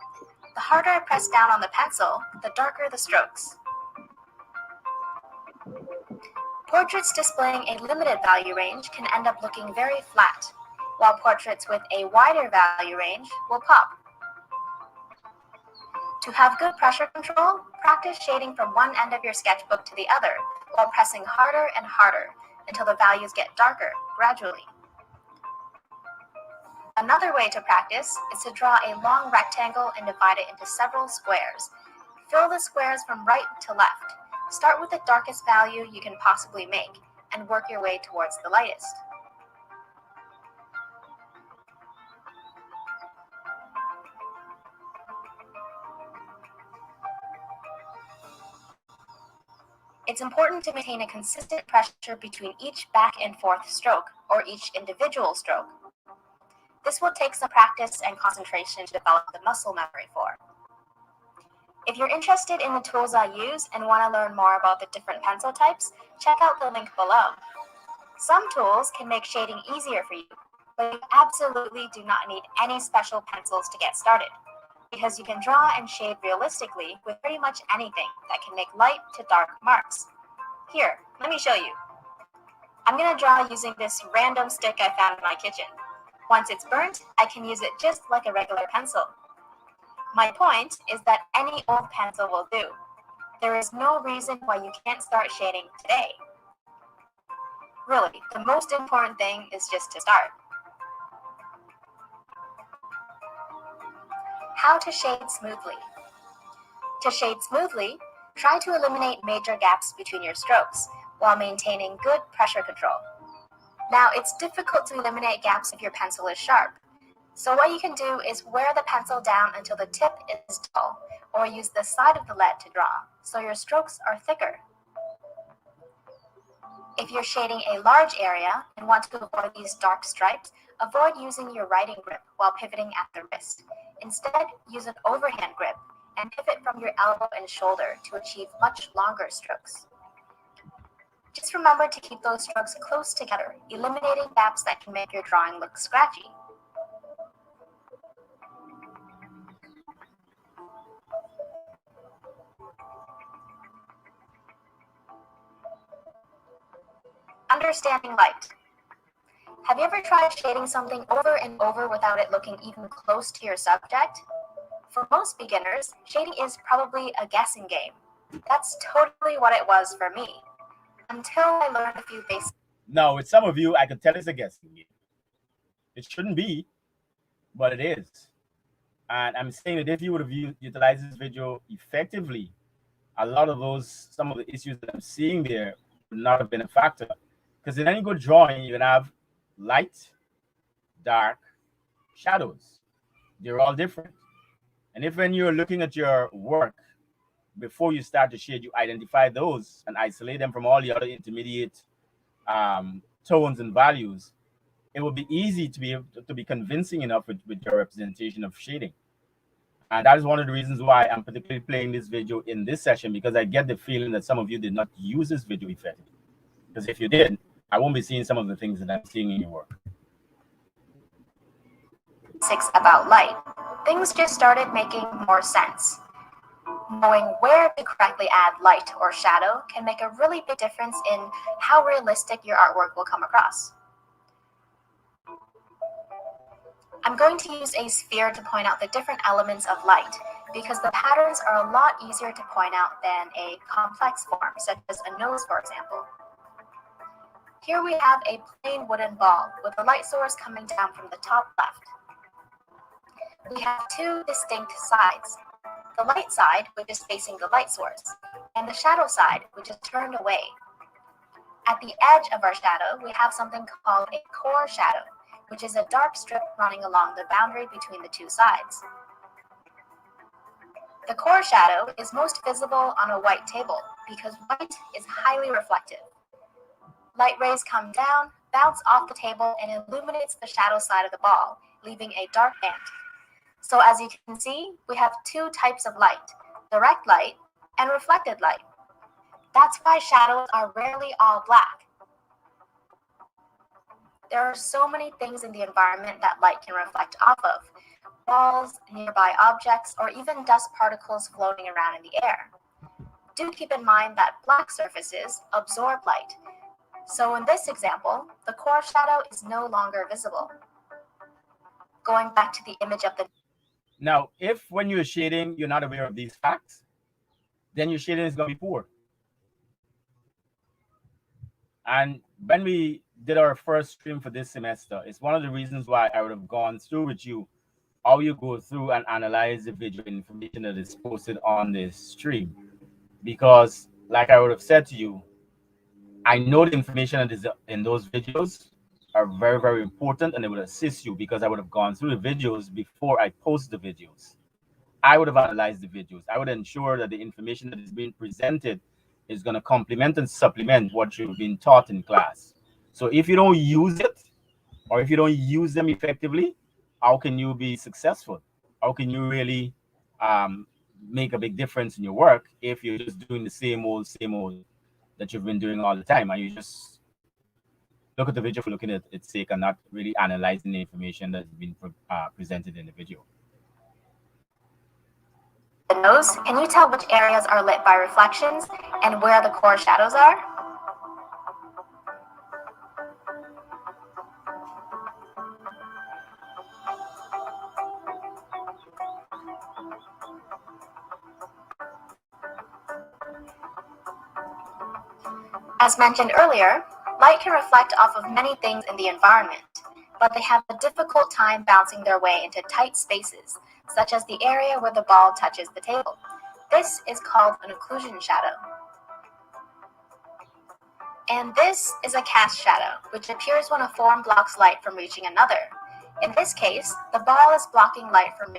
The harder I press down on the pencil, the darker the strokes. Portraits displaying a limited value range can end up looking very flat, while portraits with a wider value range will pop. To have good pressure control, practice shading from one end of your sketchbook to the other, while pressing harder and harder until the values get darker gradually. Another way to practice is to draw a long rectangle and divide it into several squares. Fill the squares from right to left. Start with the darkest value you can possibly make and work your way towards the lightest. It's important to maintain a consistent pressure between each back and forth stroke, or each individual stroke. This will take some practice and concentration to develop the muscle memory for. If you're interested in the tools I use and want to learn more about the different pencil types, check out the link below. Some tools can make shading easier for you, but you absolutely do not need any special pencils to get started, because you can draw and shade realistically with pretty much anything that can make light to dark marks. Here, let me show you. I'm going to draw using this random stick I found in my kitchen. Once it's burnt, I can use it just like a regular pencil. My point is that any old pencil will do. There is no reason why you can't start shading today. Really, the most important thing is just to start. How to shade smoothly. To shade smoothly, try to eliminate major gaps between your strokes while maintaining good pressure control. Now, it's difficult to eliminate gaps if your pencil is sharp. So what you can do is wear the pencil down until the tip is dull, or use the side of the lead to draw, so your strokes are thicker. If you're shading a large area and want to avoid these dark stripes, avoid using your writing grip while pivoting at the wrist. Instead, use an overhand grip and pivot from your elbow and shoulder to achieve much longer strokes. Just remember to keep those strokes close together, eliminating gaps that can make your drawing look scratchy. Understanding light. Have you ever tried shading something over and over without it looking even close to your subject? For most beginners, shading is probably a guessing game. That's totally what it was for me, until I learned a few basics. Now, with some of you, I could tell it's a guessing game. It shouldn't be, but it is. And I'm saying that if you would have utilized this video effectively, a lot of some of the issues that I'm seeing there would not have been a factor. Because in any good drawing, you can have light, dark, shadows. They're all different. And if when you're looking at your work, before you start to shade, you identify those and isolate them from all the other intermediate tones and values, it will be easy to be able to be convincing enough with your representation of shading. And that is one of the reasons why I'm particularly playing this video in this session, because I get the feeling that some of you did not use this video effectively. Because if you did, I won't be seeing some of the things that I'm seeing in your work. About light, things just started making more sense. Knowing where to correctly add light or shadow can make a really big difference in how realistic your artwork will come across. I'm going to use a sphere to point out the different elements of light, because the patterns are a lot easier to point out than a complex form, such as a nose, for example. Here we have a plain wooden ball with a light source coming down from the top left. We have two distinct sides. The light side, which is facing the light source, and the shadow side, which is turned away. At the edge of our shadow, we have something called a core shadow, which is a dark strip running along the boundary between the two sides. The core shadow is most visible on a white table because white is highly reflective. Light rays come down, bounce off the table, and illuminates the shadow side of the ball, leaving a dark band. So as you can see, we have two types of light, direct light and reflected light. That's why shadows are rarely all black. There are so many things in the environment that light can reflect off of: walls, nearby objects, or even dust particles floating around in the air. Do keep in mind that black surfaces absorb light. So in this example, the core shadow is no longer visible. Going back to the image of the... Now, if when you're shading, you're not aware of these facts, then your shading is going to be poor. And when we did our first stream for this semester, it's one of the reasons why I would have gone through with you how you go through and analyze the video information that is posted on this stream. Because like I would have said to you, I know the information that is in those videos are very, very important, and it would assist you, because I would have gone through the videos before I post the videos. I would have analyzed the videos. I would ensure that the information that is being presented is going to complement and supplement what you've been taught in class. So if you don't use it, or if you don't use them effectively, how can you be successful? How can you really make a big difference in your work if you're just doing the same old that you've been doing all the time, and you just look at the video for looking at its sake and not really analyzing the information that's been presented in the video? The nose, can you tell which areas are lit by reflections and where the core shadows are? As mentioned earlier, light can reflect off of many things in the environment, but they have a difficult time bouncing their way into tight spaces, such as the area where the ball touches the table. This is called an occlusion shadow. And this is a cast shadow, which appears when a form blocks light from reaching another. In this case, the ball is blocking light from...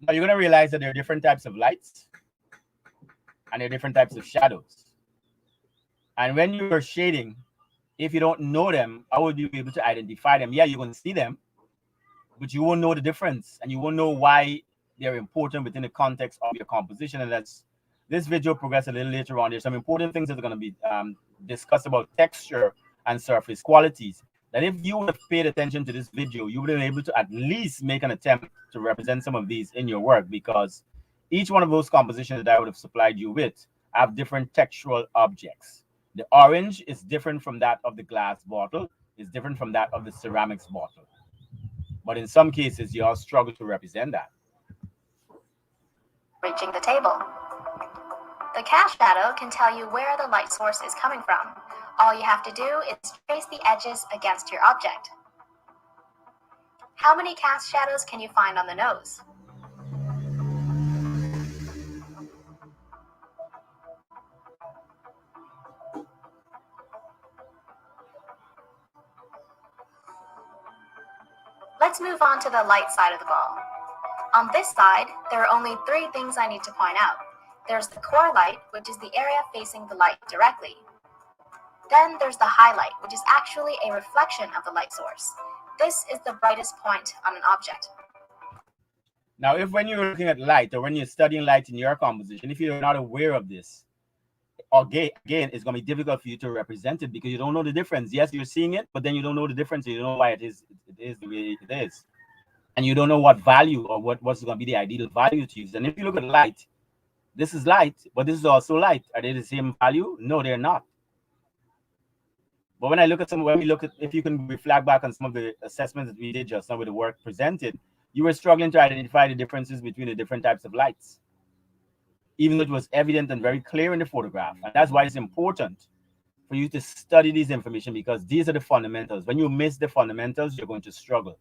Now you're going to realize that there are different types of lights and there are different types of shadows. And when you're shading, if you don't know them, how would you be able to identify them? Yeah, you're going to see them, but you won't know the difference, and you won't know why they're important within the context of your composition. And that's this video progresses a little later on. There's some important things that are going to be discussed about texture and surface qualities, that if you would have paid attention to this video, you would have been able to at least make an attempt to represent some of these in your work, because each one of those compositions that I would have supplied you with have different textural objects. The orange is different from that of the glass bottle, is different from that of the ceramics bottle. But in some cases, you all struggle to represent that. Reaching the table. The cast shadow can tell you where the light source is coming from. All you have to do is trace the edges against your object. How many cast shadows can you find on the nose? Let's move on to the light side of the ball. On this side, there are only 3 things I need to point out. There's the core light, which is the area facing the light directly. Then there's the highlight, which is actually a reflection of the light source. This is the brightest point on an object. Now, if when you're looking at light or when you're studying light in your composition, if you're not aware of this, again, it's going to be difficult for you to represent it because you don't know the difference. Yes, you're seeing it, but then you don't know the difference. You don't know why it is the way it is. And you don't know what value or what's going to be the ideal value to use. And if you look at light, this is light, but this is also light. Are they the same value? No, they're not. But when I look at if you can reflect back on some of the assessments that we did just now with the work presented, you were struggling to identify the differences between the different types of lights, even though it was evident and very clear in the photograph. And that's why it's important for you to study these information, because these are the fundamentals. When you miss the fundamentals, you're going to struggle.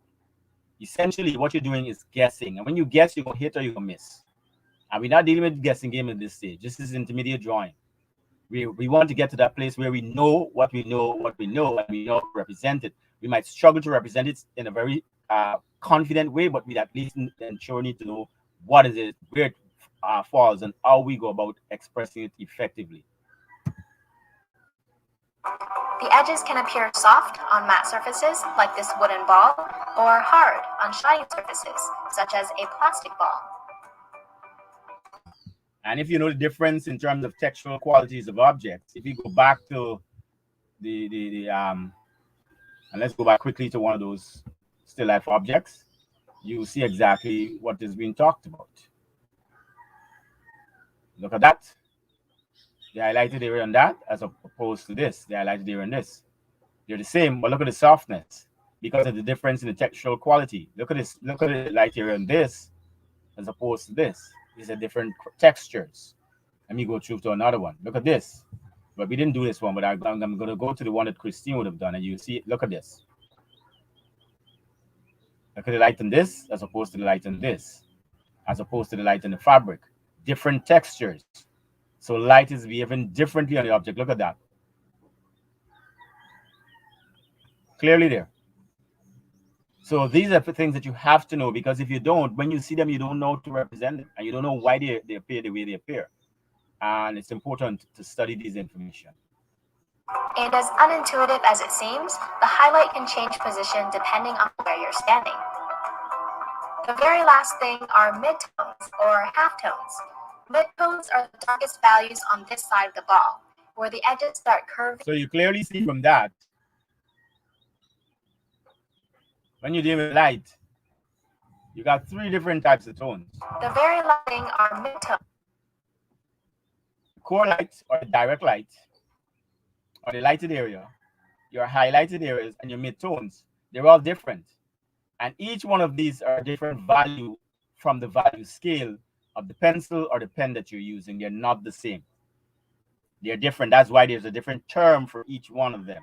Essentially, what you're doing is guessing. And when you guess, you're going to hit or you're going to miss. And we're not dealing with guessing game at this stage. This is intermediate drawing. We want to get to that place where we know what we know, and we know how to represent it. We might struggle to represent it in a very confident way, but we at least ensure need to know what is it, where it falls, and how we go about expressing it effectively. The edges can appear soft on matte surfaces, like this wooden ball, or hard on shiny surfaces, such as a plastic ball. And if you know the difference in terms of textural qualities of objects, if you go back to and let's go back quickly to one of those still life objects, you see exactly what is being talked about. Look at that. The highlighted area on that as opposed to this. The highlighted area on this. They're the same, but look at the softness because of the difference in the textural quality. Look at this. Look at the light area on this as opposed to this. These are different textures. Let me go through to another one. Look at this. But we didn't do this one, but I'm going to go to the one that Christine would have done, and you see it. Look at this. Look at the light on this as opposed to the light on this, as opposed to the light on the fabric. Different textures. So light is behaving differently on the object. Look at that. Clearly there. So these are the things that you have to know, because if you don't, when you see them, you don't know to represent them, and you don't know why they appear the way they appear. And it's important to study these information. And as unintuitive as it seems, the highlight can change position depending on where you're standing. The very last thing are midtones or halftones. Midtones are the darkest values on this side of the ball, where the edges start curving. So you clearly see from that, when you're dealing with light, you got 3 different types of tones. The very last thing are midtones. Core light or the direct light, or the lighted area, your highlighted areas, and your midtones, they're all different. And each one of these are a different value from the value scale of the pencil or the pen that you're using. They're not the same. They're different. That's why there's a different term for each one of them.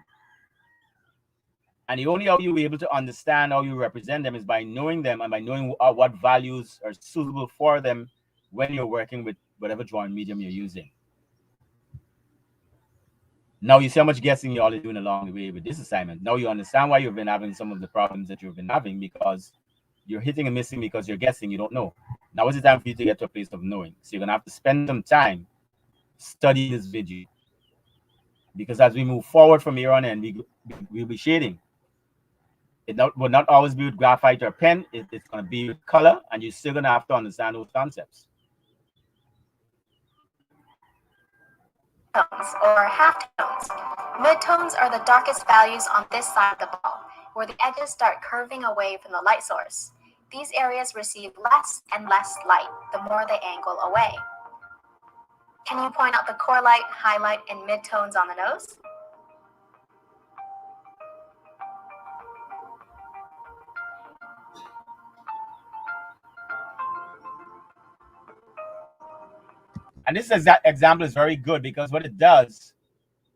And the only how you'll be able to understand how you represent them is by knowing them and by knowing what values are suitable for them when you're working with whatever drawing medium you're using. Now you see how much guessing you all are doing along the way with this assignment. Now you understand why you've been having some of the problems that you've been having, because you're hitting and missing because you're guessing, you don't know. Now is the time for you to get to a place of knowing. So you're going to have to spend some time studying this video, because as we move forward from here on in, we'll be shading. It will not always be with graphite or pen. It's going to be with color, and you're still going to have to understand those concepts. Tones or halftones. Midtones are the darkest values on this side of the ball, where the edges start curving away from the light source. These areas receive less and less light the more they angle away. Can you point out the core light, highlight, and midtones on the nose? And this example is very good, because what it does,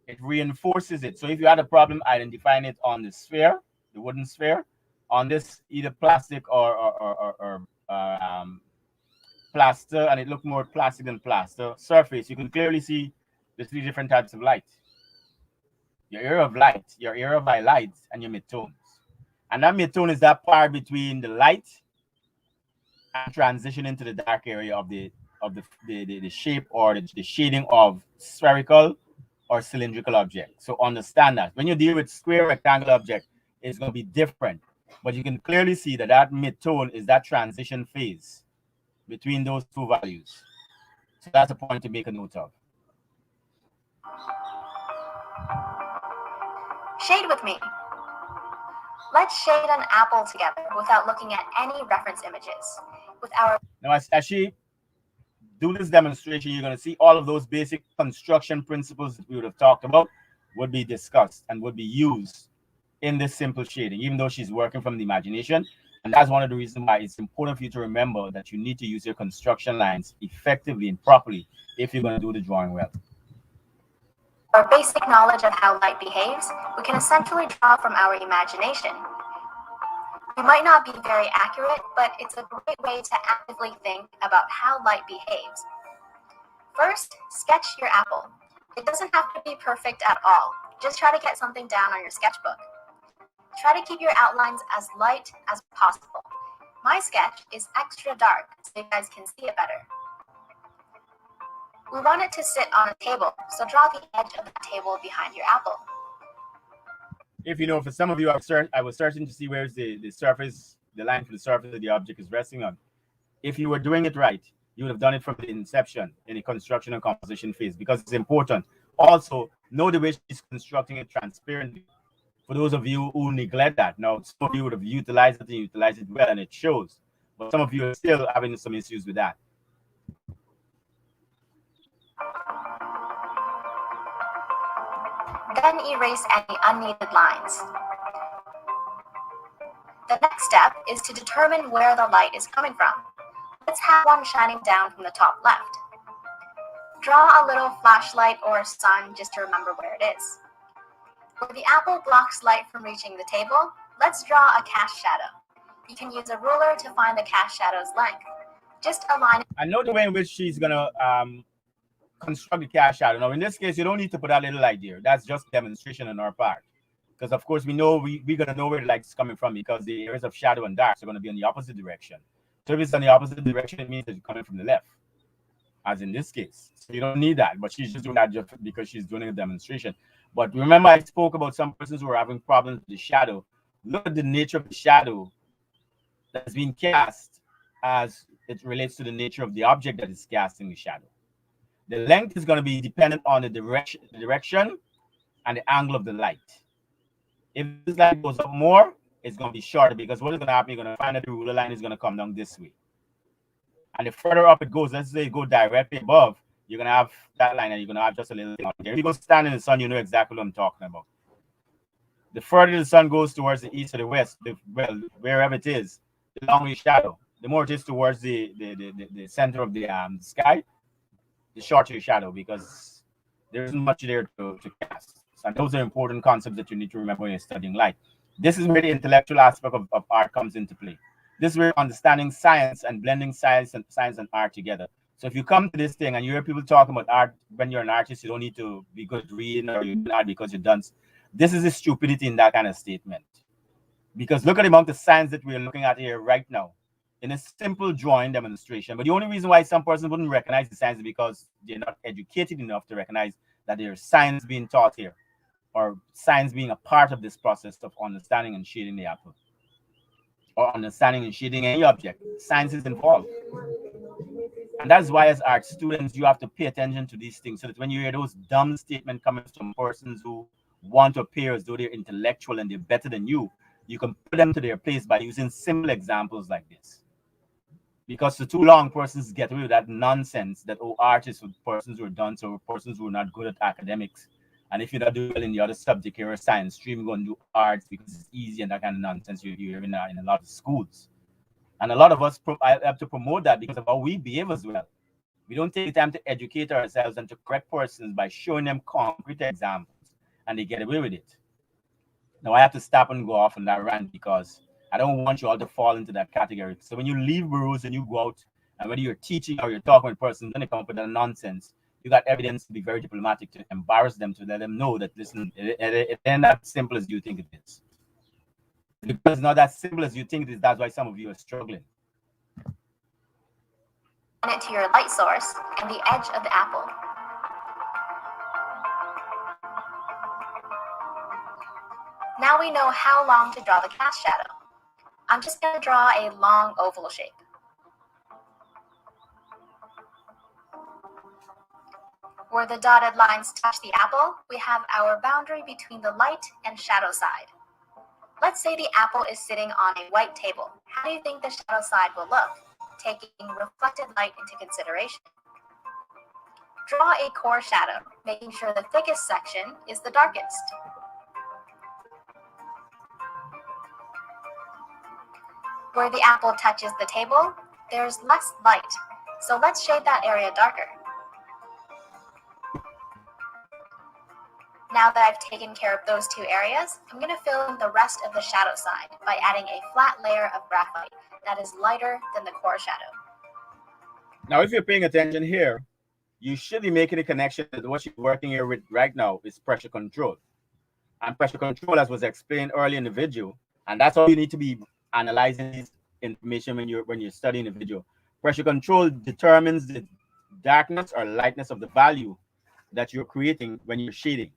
it reinforces it. So if you had a problem identifying it on the sphere, the wooden sphere, on this either plastic or plaster, and it looked more plastic than plaster surface, you can clearly see the 3 different types of light. Your area of light, your area of highlights, and your midtones. And that midtone is that part between the light and transition into the dark area of the shape or the shading of spherical or cylindrical object. So understand that when you deal with square rectangular object, it's going to be different. But you can clearly see that that mid-tone is that transition phase between those two values. So that's a point to make a note of. Shade with me. Let's shade an apple together without looking at any reference images. With our Now, as she do this demonstration, you're going to see all of those basic construction principles that we would have talked about would be discussed and would be used in this simple shading, even though she's working from the imagination. And that's one of the reasons why it's important for you to remember that you need to use your construction lines effectively and properly if you're going to do the drawing well. Our basic knowledge of how light behaves, we can essentially draw from our imagination. We might not be very accurate, but it's a great way to actively think about how light behaves. First, sketch your apple. It doesn't have to be perfect at all. Just try to get something down on your sketchbook. Try to keep your outlines as light as possible. My sketch is extra dark, so you guys can see it better. We want it to sit on a table, so draw the edge of the table behind your apple. If you know, for some of you, I was searching to see where's the surface, the line for the surface that the object is resting on. If you were doing it right, you would have done it from the inception in the construction and composition phase, because it's important. Also, know the way she's constructing it transparently. For those of you who neglect that, now some of you would have utilized it and utilized it well, and it shows. But some of you are still having some issues with that. Then erase any unneeded lines. The next step is to determine where the light is coming from. Let's have one shining down from the top left. Draw a little flashlight or sun just to remember where it is. Where the apple blocks light from reaching the table, let's draw a cast shadow. You can use a ruler to find the cast shadow's length. Just align it. I know the way in which she's going to construct the cast shadow. Now, in this case, you don't need to put that little light there. That's just demonstration on our part. Because, of course, we know we're going to know where the light is coming from, because the areas of shadow and darks are going to be in the opposite direction. So if it's in the opposite direction, it means that it's coming from the left, as in this case. So you don't need that. But she's just doing that just because she's doing a demonstration. But remember, I spoke about some persons who are having problems with the shadow. Look at the nature of the shadow that's being cast as it relates to the nature of the object that is casting the shadow. The length is going to be dependent on the direction and the angle of the light. If this light goes up more, it's going to be shorter, because what is going to happen, you're going to find that the ruler line is going to come down this way. And the further up it goes, let's say you go directly above, you're going to have that line and you're going to have just a little thing on there. If you go stand in the sun, you know exactly what I'm talking about. The further the sun goes towards the east or the west, well, wherever it is, the longer the shadow. The more it is towards the center of the sky, the shorter your shadow, because there isn't much there to cast. And those are important concepts that you need to remember when you're studying light. This is where the intellectual aspect of art comes into play. This is where understanding science and blending science and art together. So if you come to this thing and you hear people talking about art, when you're an artist, you don't need to be good at reading, or you're not because you're done. This is the stupidity in that kind of statement. Because look at the amount of science that we're looking at here right now in a simple drawing demonstration. But the only reason why some person wouldn't recognize the science is because they're not educated enough to recognize that there's science being taught here, or science being a part of this process of understanding and shading the apple, or understanding and shading any object. Science is involved. And that's why, as art students, you have to pay attention to these things, so that when you hear those dumb statements coming from persons who want to appear as though they're intellectual and they're better than you, you can put them to their place by using simple examples like this. Because for too long, persons get away with that nonsense that, oh, artists were persons who are dunce, or persons who are not good at academics. And if you're not doing well in the other subject, you're a science stream, you're going to do arts because it's easy, and that kind of nonsense you hear in a lot of schools. And a lot of us have to promote that because of how we behave as well. We don't take the time to educate ourselves and to correct persons by showing them concrete examples, and they get away with it. Now I have to stop and go off on that rant, because I don't want you all to fall into that category. So when you leave bureaus and you go out, and whether you're teaching or you're talking with persons, when they come up with that nonsense, you got evidence to be very diplomatic, to embarrass them, to let them know that, listen, it ain't that simple as you think it is. Because it's not that simple as you think it is. That's why some of you are struggling. it to your light source and the edge of the apple. Now we know how long to draw the cast shadow. I'm just going to draw a long oval shape. Where the dotted lines touch the apple, we have our boundary between the light and shadow side. Let's say the apple is sitting on a white table. How do you think the shadow side will look, taking reflected light into consideration? Draw a core shadow, making sure the thickest section is the darkest. Where the apple touches the table, there's less light, so let's shade that area darker. Now that I've taken care of those two areas, I'm going to fill in the rest of the shadow side by adding a flat layer of graphite that is lighter than the core shadow. Now, if you're paying attention here, you should be making a connection that what you're working here with right now is pressure control. And pressure control, as was explained earlier in the video, and that's how you need to be analyzing this information when you're studying the video. Pressure control determines the darkness or lightness of the value that you're creating when you're shading.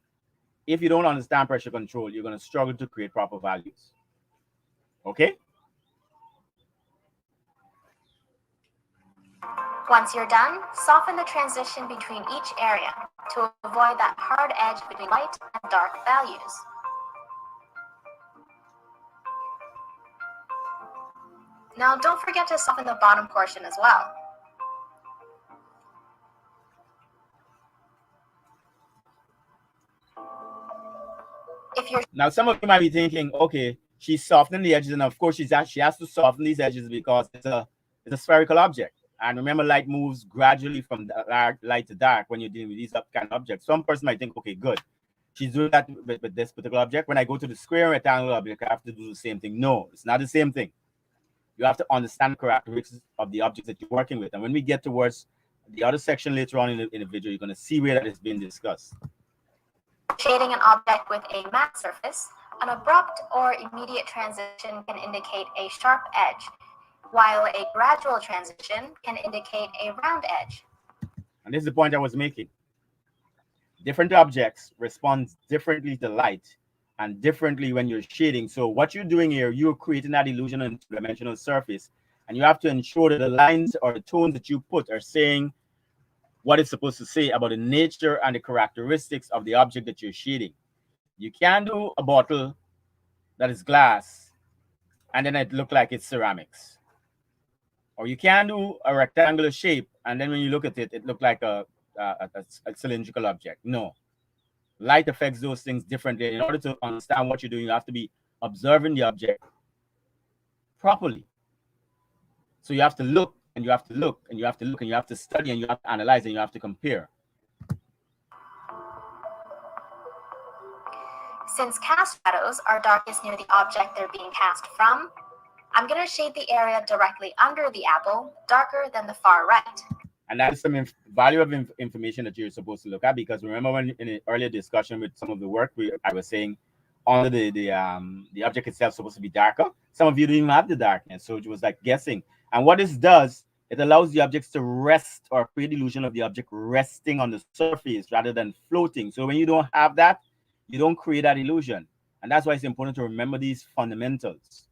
If you don't understand pressure control, you're going to struggle to create proper values. Okay? Once you're done, soften the transition between each area to avoid that hard edge between light and dark values. Now, don't forget to soften the bottom portion as well. Now, some of you might be thinking, okay, she's softening the edges, and of course she has to soften these edges because it's a spherical object. And remember, light moves gradually from light to dark when you're dealing with these kind of objects. Some person might think, okay, good, she's doing that with this particular object. When I go to the square and rectangular object, I have to do the same thing. No, it's not the same thing. You have to understand the characteristics of the objects that you're working with. And when we get towards the other section later on in the video, you're going to see where that is being discussed. Shading an object with a matte surface, an abrupt or immediate transition can indicate a sharp edge, while a gradual transition can indicate a round edge. And this is the point I was making. Different objects respond differently to light and differently when you're shading. So what you're doing here, you're creating that illusion on a two-dimensional surface, and you have to ensure that the lines or the tones that you put are saying what it's supposed to say about the nature and the characteristics of the object that you're shading. You can't do a bottle that is glass and then it look like it's ceramics. Or you can't do a rectangular shape and then when you look at it, it look like a cylindrical object. No. Light affects those things differently. In order to understand what you're doing, you have to be observing the object properly. So you have to look, and you have to look, and you have to look, and you have to study, and you have to analyze, and you have to compare. Since cast shadows are darkest near the object they're being cast from, I'm going to shade the area directly under the apple darker than the far right. And that is some value of information that you're supposed to look at, because remember when in an earlier discussion with some of the work I was saying under the object itself is supposed to be darker. Some of you didn't even have the darkness, so it was like guessing. And what this does, it allows the objects to rest or create the illusion of the object resting on the surface rather than floating. So when you don't have that, you don't create that illusion. And that's why it's important to remember these fundamentals.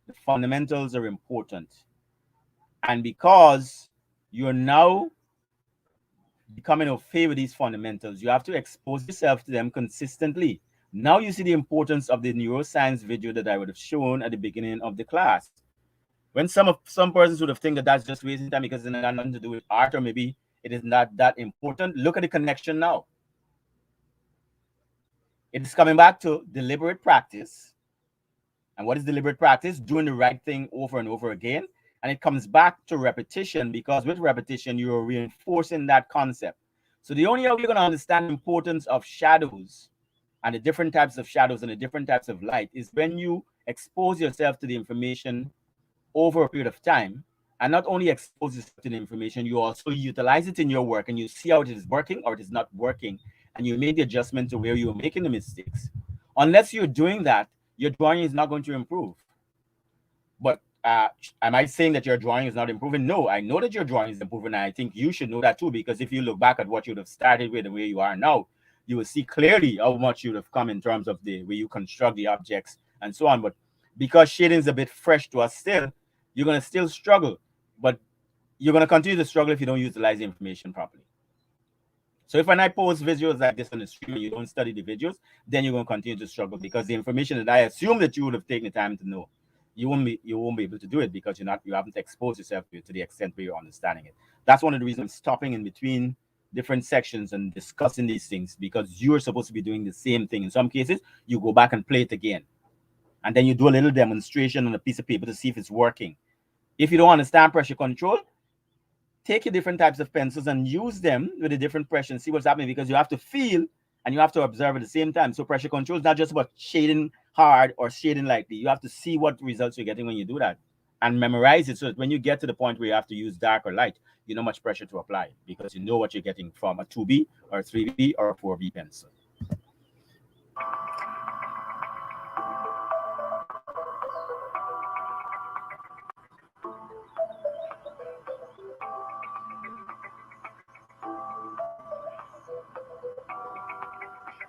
The fundamentals are important. And because you're now becoming au fait with these fundamentals, you have to expose yourself to them consistently. Now you see the importance of the neuroscience video that I would have shown at the beginning of the class. When some persons would have think that that's just wasting time because it has nothing to do with art, or maybe it is not that important, look at the connection now. It is coming back to deliberate practice. And what is deliberate practice? Doing the right thing over and over again. And it comes back to repetition, because with repetition, you're reinforcing that concept. So the only way you're going to understand the importance of shadows and the different types of shadows and the different types of light is when you expose yourself to the information over a period of time. And not only expose yourself to the information, you also utilize it in your work and you see how it is working or it is not working. And you make the adjustment to where you're making the mistakes. Unless you're doing that, your drawing is not going to improve. But am I saying that your drawing is not improving? No, I know that your drawing is improving, and I think you should know that too, because if you look back at what you would have started with and where you are now, you will see clearly how much you would have come in terms of the way you construct the objects and so on. But because shading is a bit fresh to us still, you're going to still struggle, but you're going to continue to struggle if you don't utilize the information properly. So if when I post videos like this on the stream and you don't study the videos, then you're going to continue to struggle, because the information that I assume that you would have taken the time to know, you won't be able to do it because you haven't exposed yourself to the extent where you're understanding it. That's one of the reasons I'm stopping in between different sections and discussing these things, because you're supposed to be doing the same thing. In some cases, you go back and play it again, and then you do a little demonstration on a piece of paper to see if it's working. If you don't understand pressure control, take your different types of pencils and use them with a different pressure and see what's happening, because you have to feel and you have to observe at the same time. So pressure control is not just about shading hard or shading lightly. You have to see what results you're getting when you do that and memorize it, so that when you get to the point where you have to use dark or light, you know much pressure to apply, because you know what you're getting from a 2B or a 3B or a 4B pencil.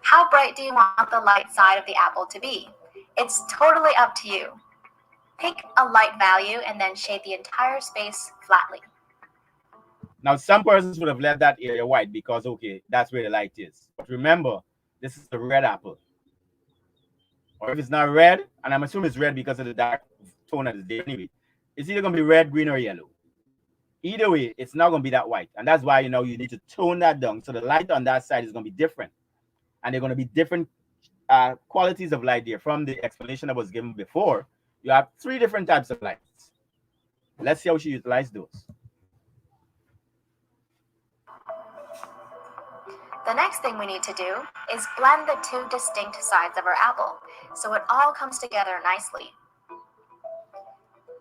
How bright do you want the light side of the apple to be? It's totally up to you. Pick a light value and then shade the entire space flatly. Now, some persons would have left that area white because, okay, that's where the light is. But remember, this is a red apple. Or if it's not red, and I'm assuming it's red because of the dark tone of the day anyway, it's either going to be red, green, or yellow. Either way, it's not going to be that white. And that's why, you need to tone that down. So the light on that side is going to be different. And they're going to be different qualities of light there. From the explanation that was given before, you have 3 different types of lights. Let's see how she utilized those. The next thing we need to do is blend the 2 distinct sides of our apple, so it all comes together nicely.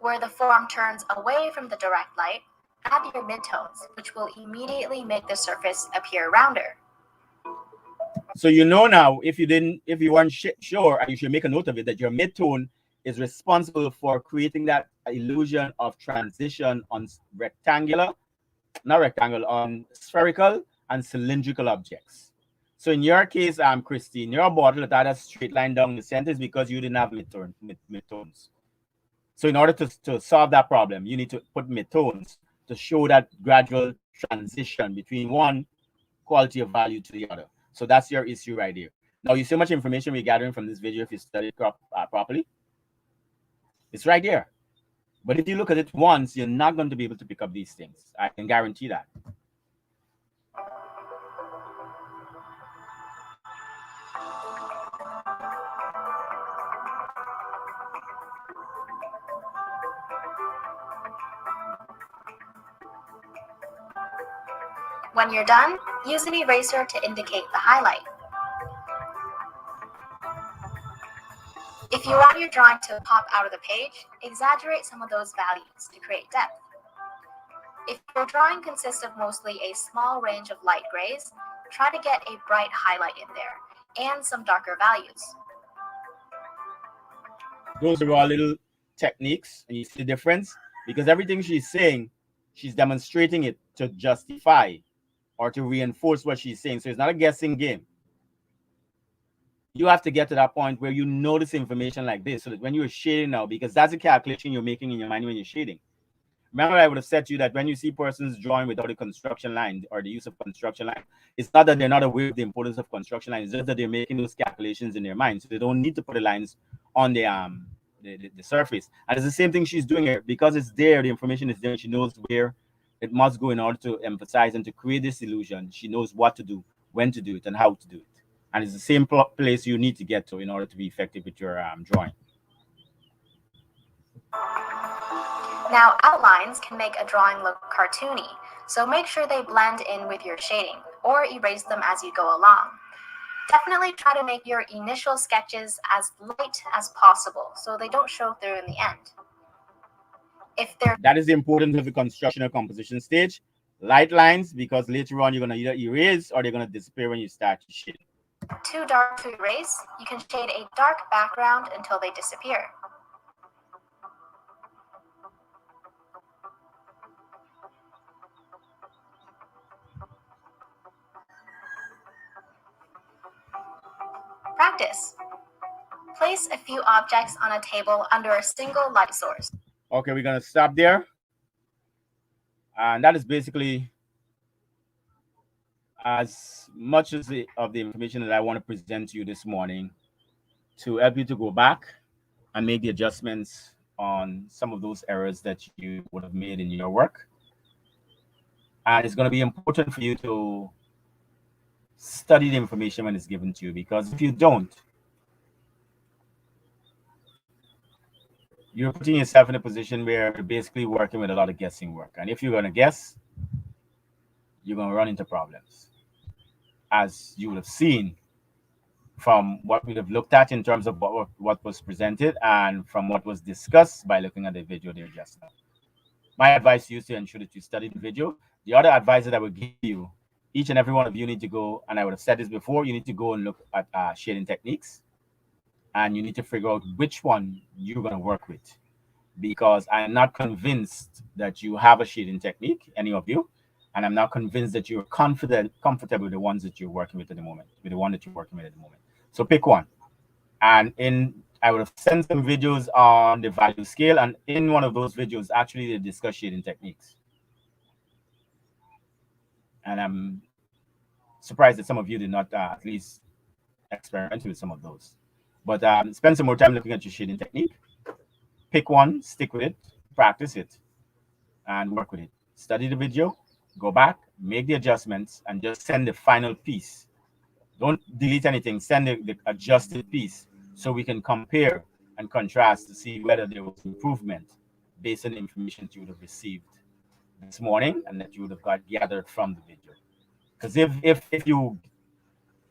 Where the form turns away from the direct light, add your midtones, which will immediately make the surface appear rounder. So now, if you weren't sure, and you should make a note of it, that your midtone is responsible for creating that illusion of transition on on spherical and cylindrical objects. So in your case, Christine, your bottle that had a straight line down the center is because you didn't have midtones. So in order to solve that problem, you need to put midtones to show that gradual transition between one quality of value to the other. So that's your issue right here. Now, you see how much information we're gathering from this video if you study it properly? It's right there. But if you look at it once, you're not going to be able to pick up these things. I can guarantee that. When you're done, use an eraser to indicate the highlight. If you want your drawing to pop out of the page, exaggerate some of those values to create depth. If your drawing consists of mostly a small range of light grays, try to get a bright highlight in there and some darker values. Those are all little techniques, and you see the difference, because everything she's saying, she's demonstrating it to justify or to reinforce what she's saying. So it's not a guessing game. You have to get to that point where you notice information like this, so that when you're shading now, because that's a calculation you're making in your mind when you're shading. Remember, I would have said to you that when you see persons drawing without a construction line or the use of construction line, it's not that they're not aware of the importance of construction lines, it's just that they're making those calculations in their mind. So they don't need to put the lines on the surface. And it's the same thing she's doing here. Because it's there, the information is there, she knows where it must go in order to emphasize and to create this illusion. She knows what to do, when to do it, and how to do it. And it's the same place you need to get to in order to be effective with your drawing. Now, outlines can make a drawing look cartoony, so make sure they blend in with your shading, or erase them as you go along. Definitely try to make your initial sketches as light as possible, so they don't show through in the end. That is the importance of the construction or composition stage. Light lines, because later on you're going to either erase or they're going to disappear when you start to shade. Too dark to erase, you can shade a dark background until they disappear. practice. Place a few objects on a table under a single light source. Okay, we're gonna stop there. And that is basically as much as of the information that I want to present to you this morning to help you to go back and make the adjustments on some of those errors that you would have made in your work. And it's going to be important for you to study the information when it's given to you, because if you don't, you're putting yourself in a position where you're basically working with a lot of guessing work. And if you're going to guess, you're going to run into problems. As you would have seen from what we have looked at in terms of what was presented and from what was discussed by looking at the video there just now. My advice to you is to ensure that you study the video. The other advice that I would give you, each and every one of you need to go, and I would have said this before, you need to go and look at shading techniques, and you need to figure out which one you're going to work with, because I'm not convinced that you have a shading technique, any of you, and I'm not convinced that you're comfortable with the ones that you're working with at the moment, with the one that you're working with at the moment. So pick one. And I would have sent some videos on the value scale, and in one of those videos, actually, they discuss shading techniques. And I'm surprised that some of you did not at least experiment with some of those. But spend some more time looking at your shading technique. Pick one, stick with it, practice it, and work with it. Study the video, go back, make the adjustments, and just send the final piece. Don't delete anything. Send the adjusted piece so we can compare and contrast to see whether there was improvement based on the information that you would have received this morning and that you would have gathered from the video. Because if you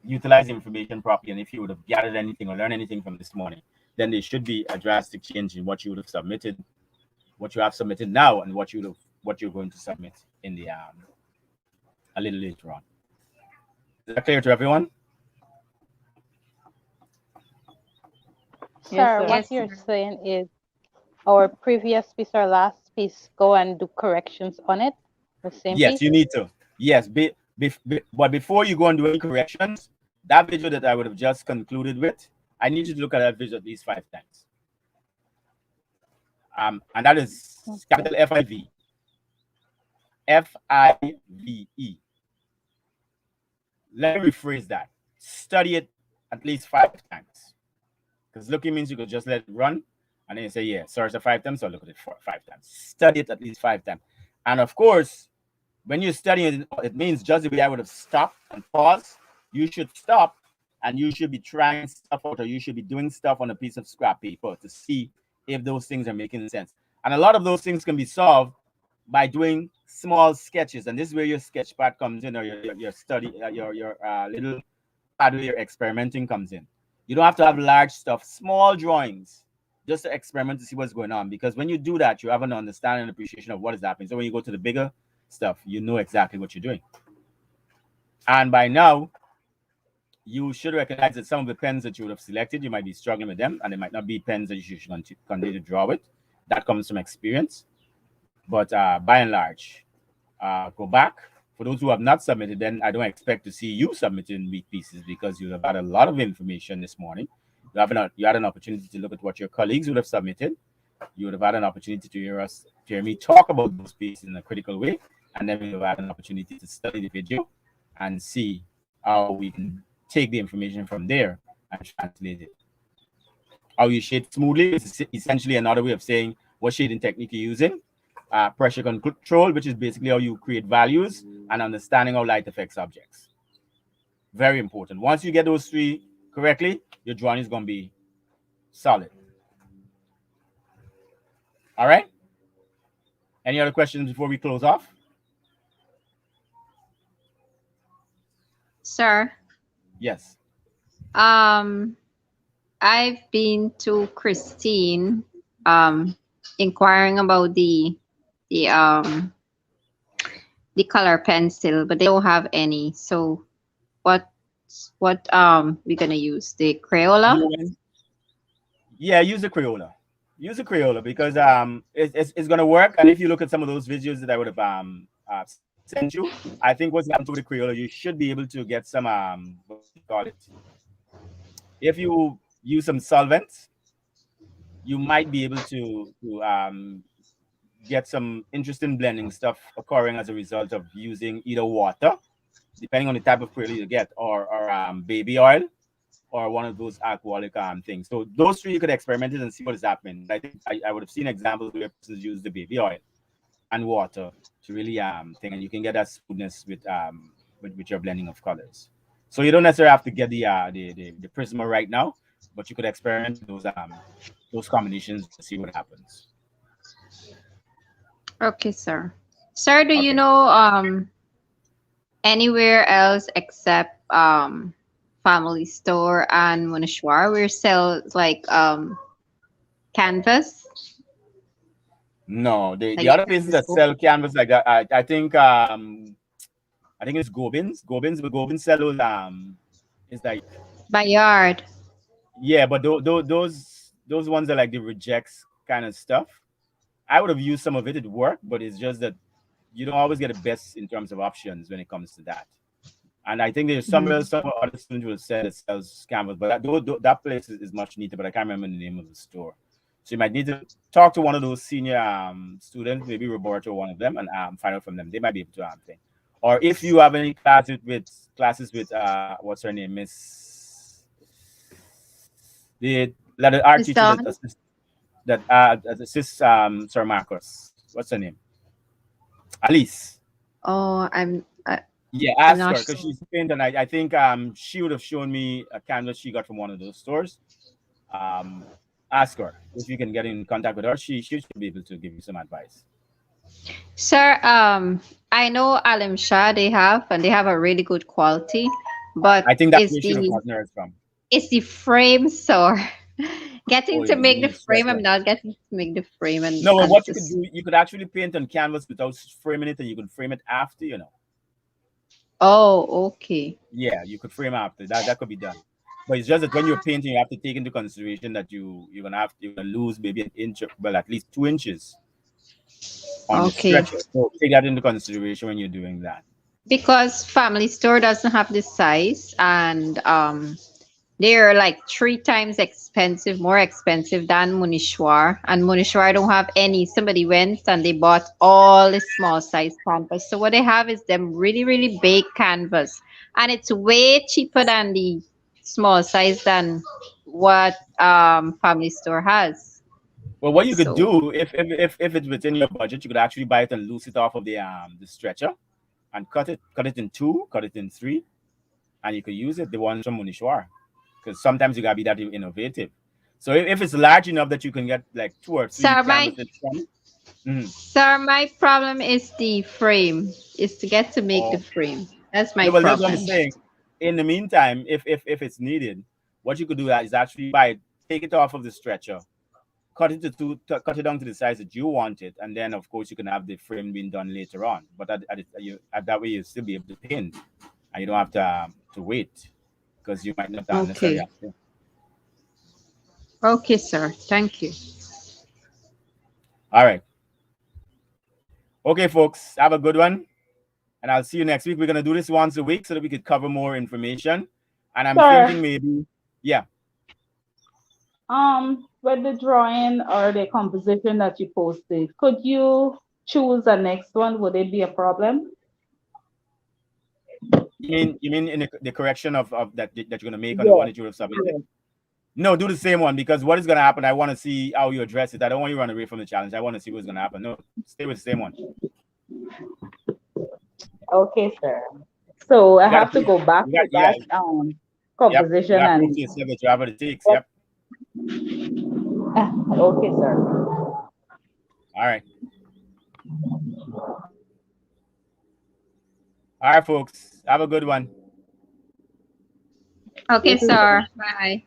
utilize the information properly, and if you would have gathered anything or learned anything from this morning, then there should be a drastic change in what you would have submitted, what you have submitted now, and what you're going to submit in the a little later on. Is that clear to everyone? Sir, Yes, what sir. you're saying is our previous piece or last piece, go and do corrections on it, the same Yes, piece? you need to. Yes, but before you go and do any corrections, that video that I would have just concluded with, I need you to look at that video at least 5 times. And that is capital F-I-V. F-I-V-E. Let me rephrase that. Study it at least 5 times. Because looking means you could just let it run, and then you say, yeah, search it 5 times, so I'll look at it 5 times. Study it at least 5 times. And of course, when you're studying it, it means just the way I would have stopped and paused, you should stop and you should be trying stuff out, or you should be doing stuff on a piece of scrap paper to see if those things are making sense. And a lot of those things can be solved by doing small sketches. And this is where your sketch pad comes in, or your study, your little pad where you're experimenting comes in. You don't have to have large stuff, small drawings, just to experiment to see what's going on. Because when you do that, you have an understanding and appreciation of what is happening. So when you go to the bigger stuff, you know exactly what you're doing. And by now, you should recognize that some of the pens that you would have selected, you might be struggling with them, and they might not be pens that you should continue to draw with. That comes from experience. But by and large, go back. For those who have not submitted, then I don't expect to see you submitting weak pieces, because you have had a lot of information this morning. You had an opportunity to look at what your colleagues would have submitted. You would have had an opportunity to hear me talk about those pieces in a critical way, and then we would have had an opportunity to study the video and see how we can take the information from there and translate it. How you shade smoothly is essentially another way of saying what shading technique you're using. Pressure control, which is basically how you create values, and understanding how light affects objects. Very important. Once you get those 3 correctly, your drawing is going to be solid. All right? Any other questions before we close off? Sir, Yes. I've been to Christine inquiring about the color pencil, but they don't have any. So what we gonna use? The Crayola? Yeah, use the Crayola. Use the Crayola, because it's gonna work. And if you look at some of those videos that I would have sent you, I think what's happened with the Crayola, you should be able to get some what do you call it? if you use some solvents, you might be able to get some interesting blending stuff occurring as a result of using either water, depending on the type of acrylic you get, or baby oil, or one of those alcoholic things. So those three you could experiment it and see what is happening. I think I would have seen examples where persons use the baby oil and water to really thing, and you can get that smoothness with your blending of colors. So you don't necessarily have to get the Prisma right now, but you could experiment those combinations to see what happens. Okay, sir. Sir, do you Okay. know anywhere else except Family Store and Monishwar where sell like canvas? No, the Like other places that canvas sell canvas like that, I think it's Gobin's, but Gobin's sell those it's like, by yard. yeah, but those ones are like the rejects kind of stuff. I would have used some of it, it worked, but it's just that you don't always get the best in terms of options when it comes to that. And I think there's some other students will say that sells canvas, but that place is much neater, but I can't remember the name of the store. So you might need to talk to one of those senior students, maybe Roberto, one of them, and find out from them. They might be able to thing. Or if you have any classes with what's her name, Miss the art Miss teacher Dawn? that assists Sir Marcus. What's her name? Alice. Oh, Yeah, I'm ask not her because sure. she's pinned, and I think she would have shown me a canvas she got from one of those stores. Ask her if you can get in contact with her. She should be able to give you some advice. Sir, I know Alim Shah they have a really good quality, but I think that's where she should have gotten hers from. it's the frame, sir. Getting Oh, to make the the frame, I'm stretcher. not getting to make the frame No, well, and what you could just do, you could actually paint on canvas without framing it, and you could frame it after, oh, okay. Yeah, you could frame after that could be done. But it's just that when you're painting, you have to take into consideration that you're gonna lose maybe an inch, well, at least 2 inches on the Okay. stretcher. So take that into consideration when you're doing that. Because Family Store doesn't have the size, and they're like 3 times more expensive than Munishwar, and Munishwar don't have any. Somebody went and they bought all the small size canvas, so what they have is them really really big canvas, and it's way cheaper than the small size than what Family Store has. Well, what you could So do if it's within your budget, you could actually buy it and loose it off of the stretcher and cut it in 2, cut it in 3, and you could use it, the ones from Munishwar. Because sometimes you gotta be that innovative. So if it's large enough that you can get like 2 or 3 sir, canvases from it. sir, my problem is the frame. Is to get to make the Oh. frame. That's my Yeah, well, that's what problem. I'm saying. In the meantime, if it's needed, what you could do is actually take it off of the stretcher, cut it down to the size that you want it, and then of course you can have the frame being done later on. But at that way, you'll still be able to paint, and you don't have to wait because you might not necessarily have to. Okay, sir. Thank you. All right. Okay, folks, have a good one. And I'll see you next week. We're going to do this once a week so that we could cover more information. And I'm thinking maybe, yeah. With the drawing or the composition that you posted, could you choose the next one? Would it be a problem? You mean in the correction of that you're going to make on the one that you have submitted? Yeah. No, do the same one, because what is going to happen, I want to see how you address it. I don't want you to run away from the challenge. I want to see what's going to happen. No, stay with the same one. Okay, sir. So I have to go back to that composition. Yep, and you have what it takes. Yep. Okay, sir. All right. All right, folks. Have a good one. Okay, sir. Bye.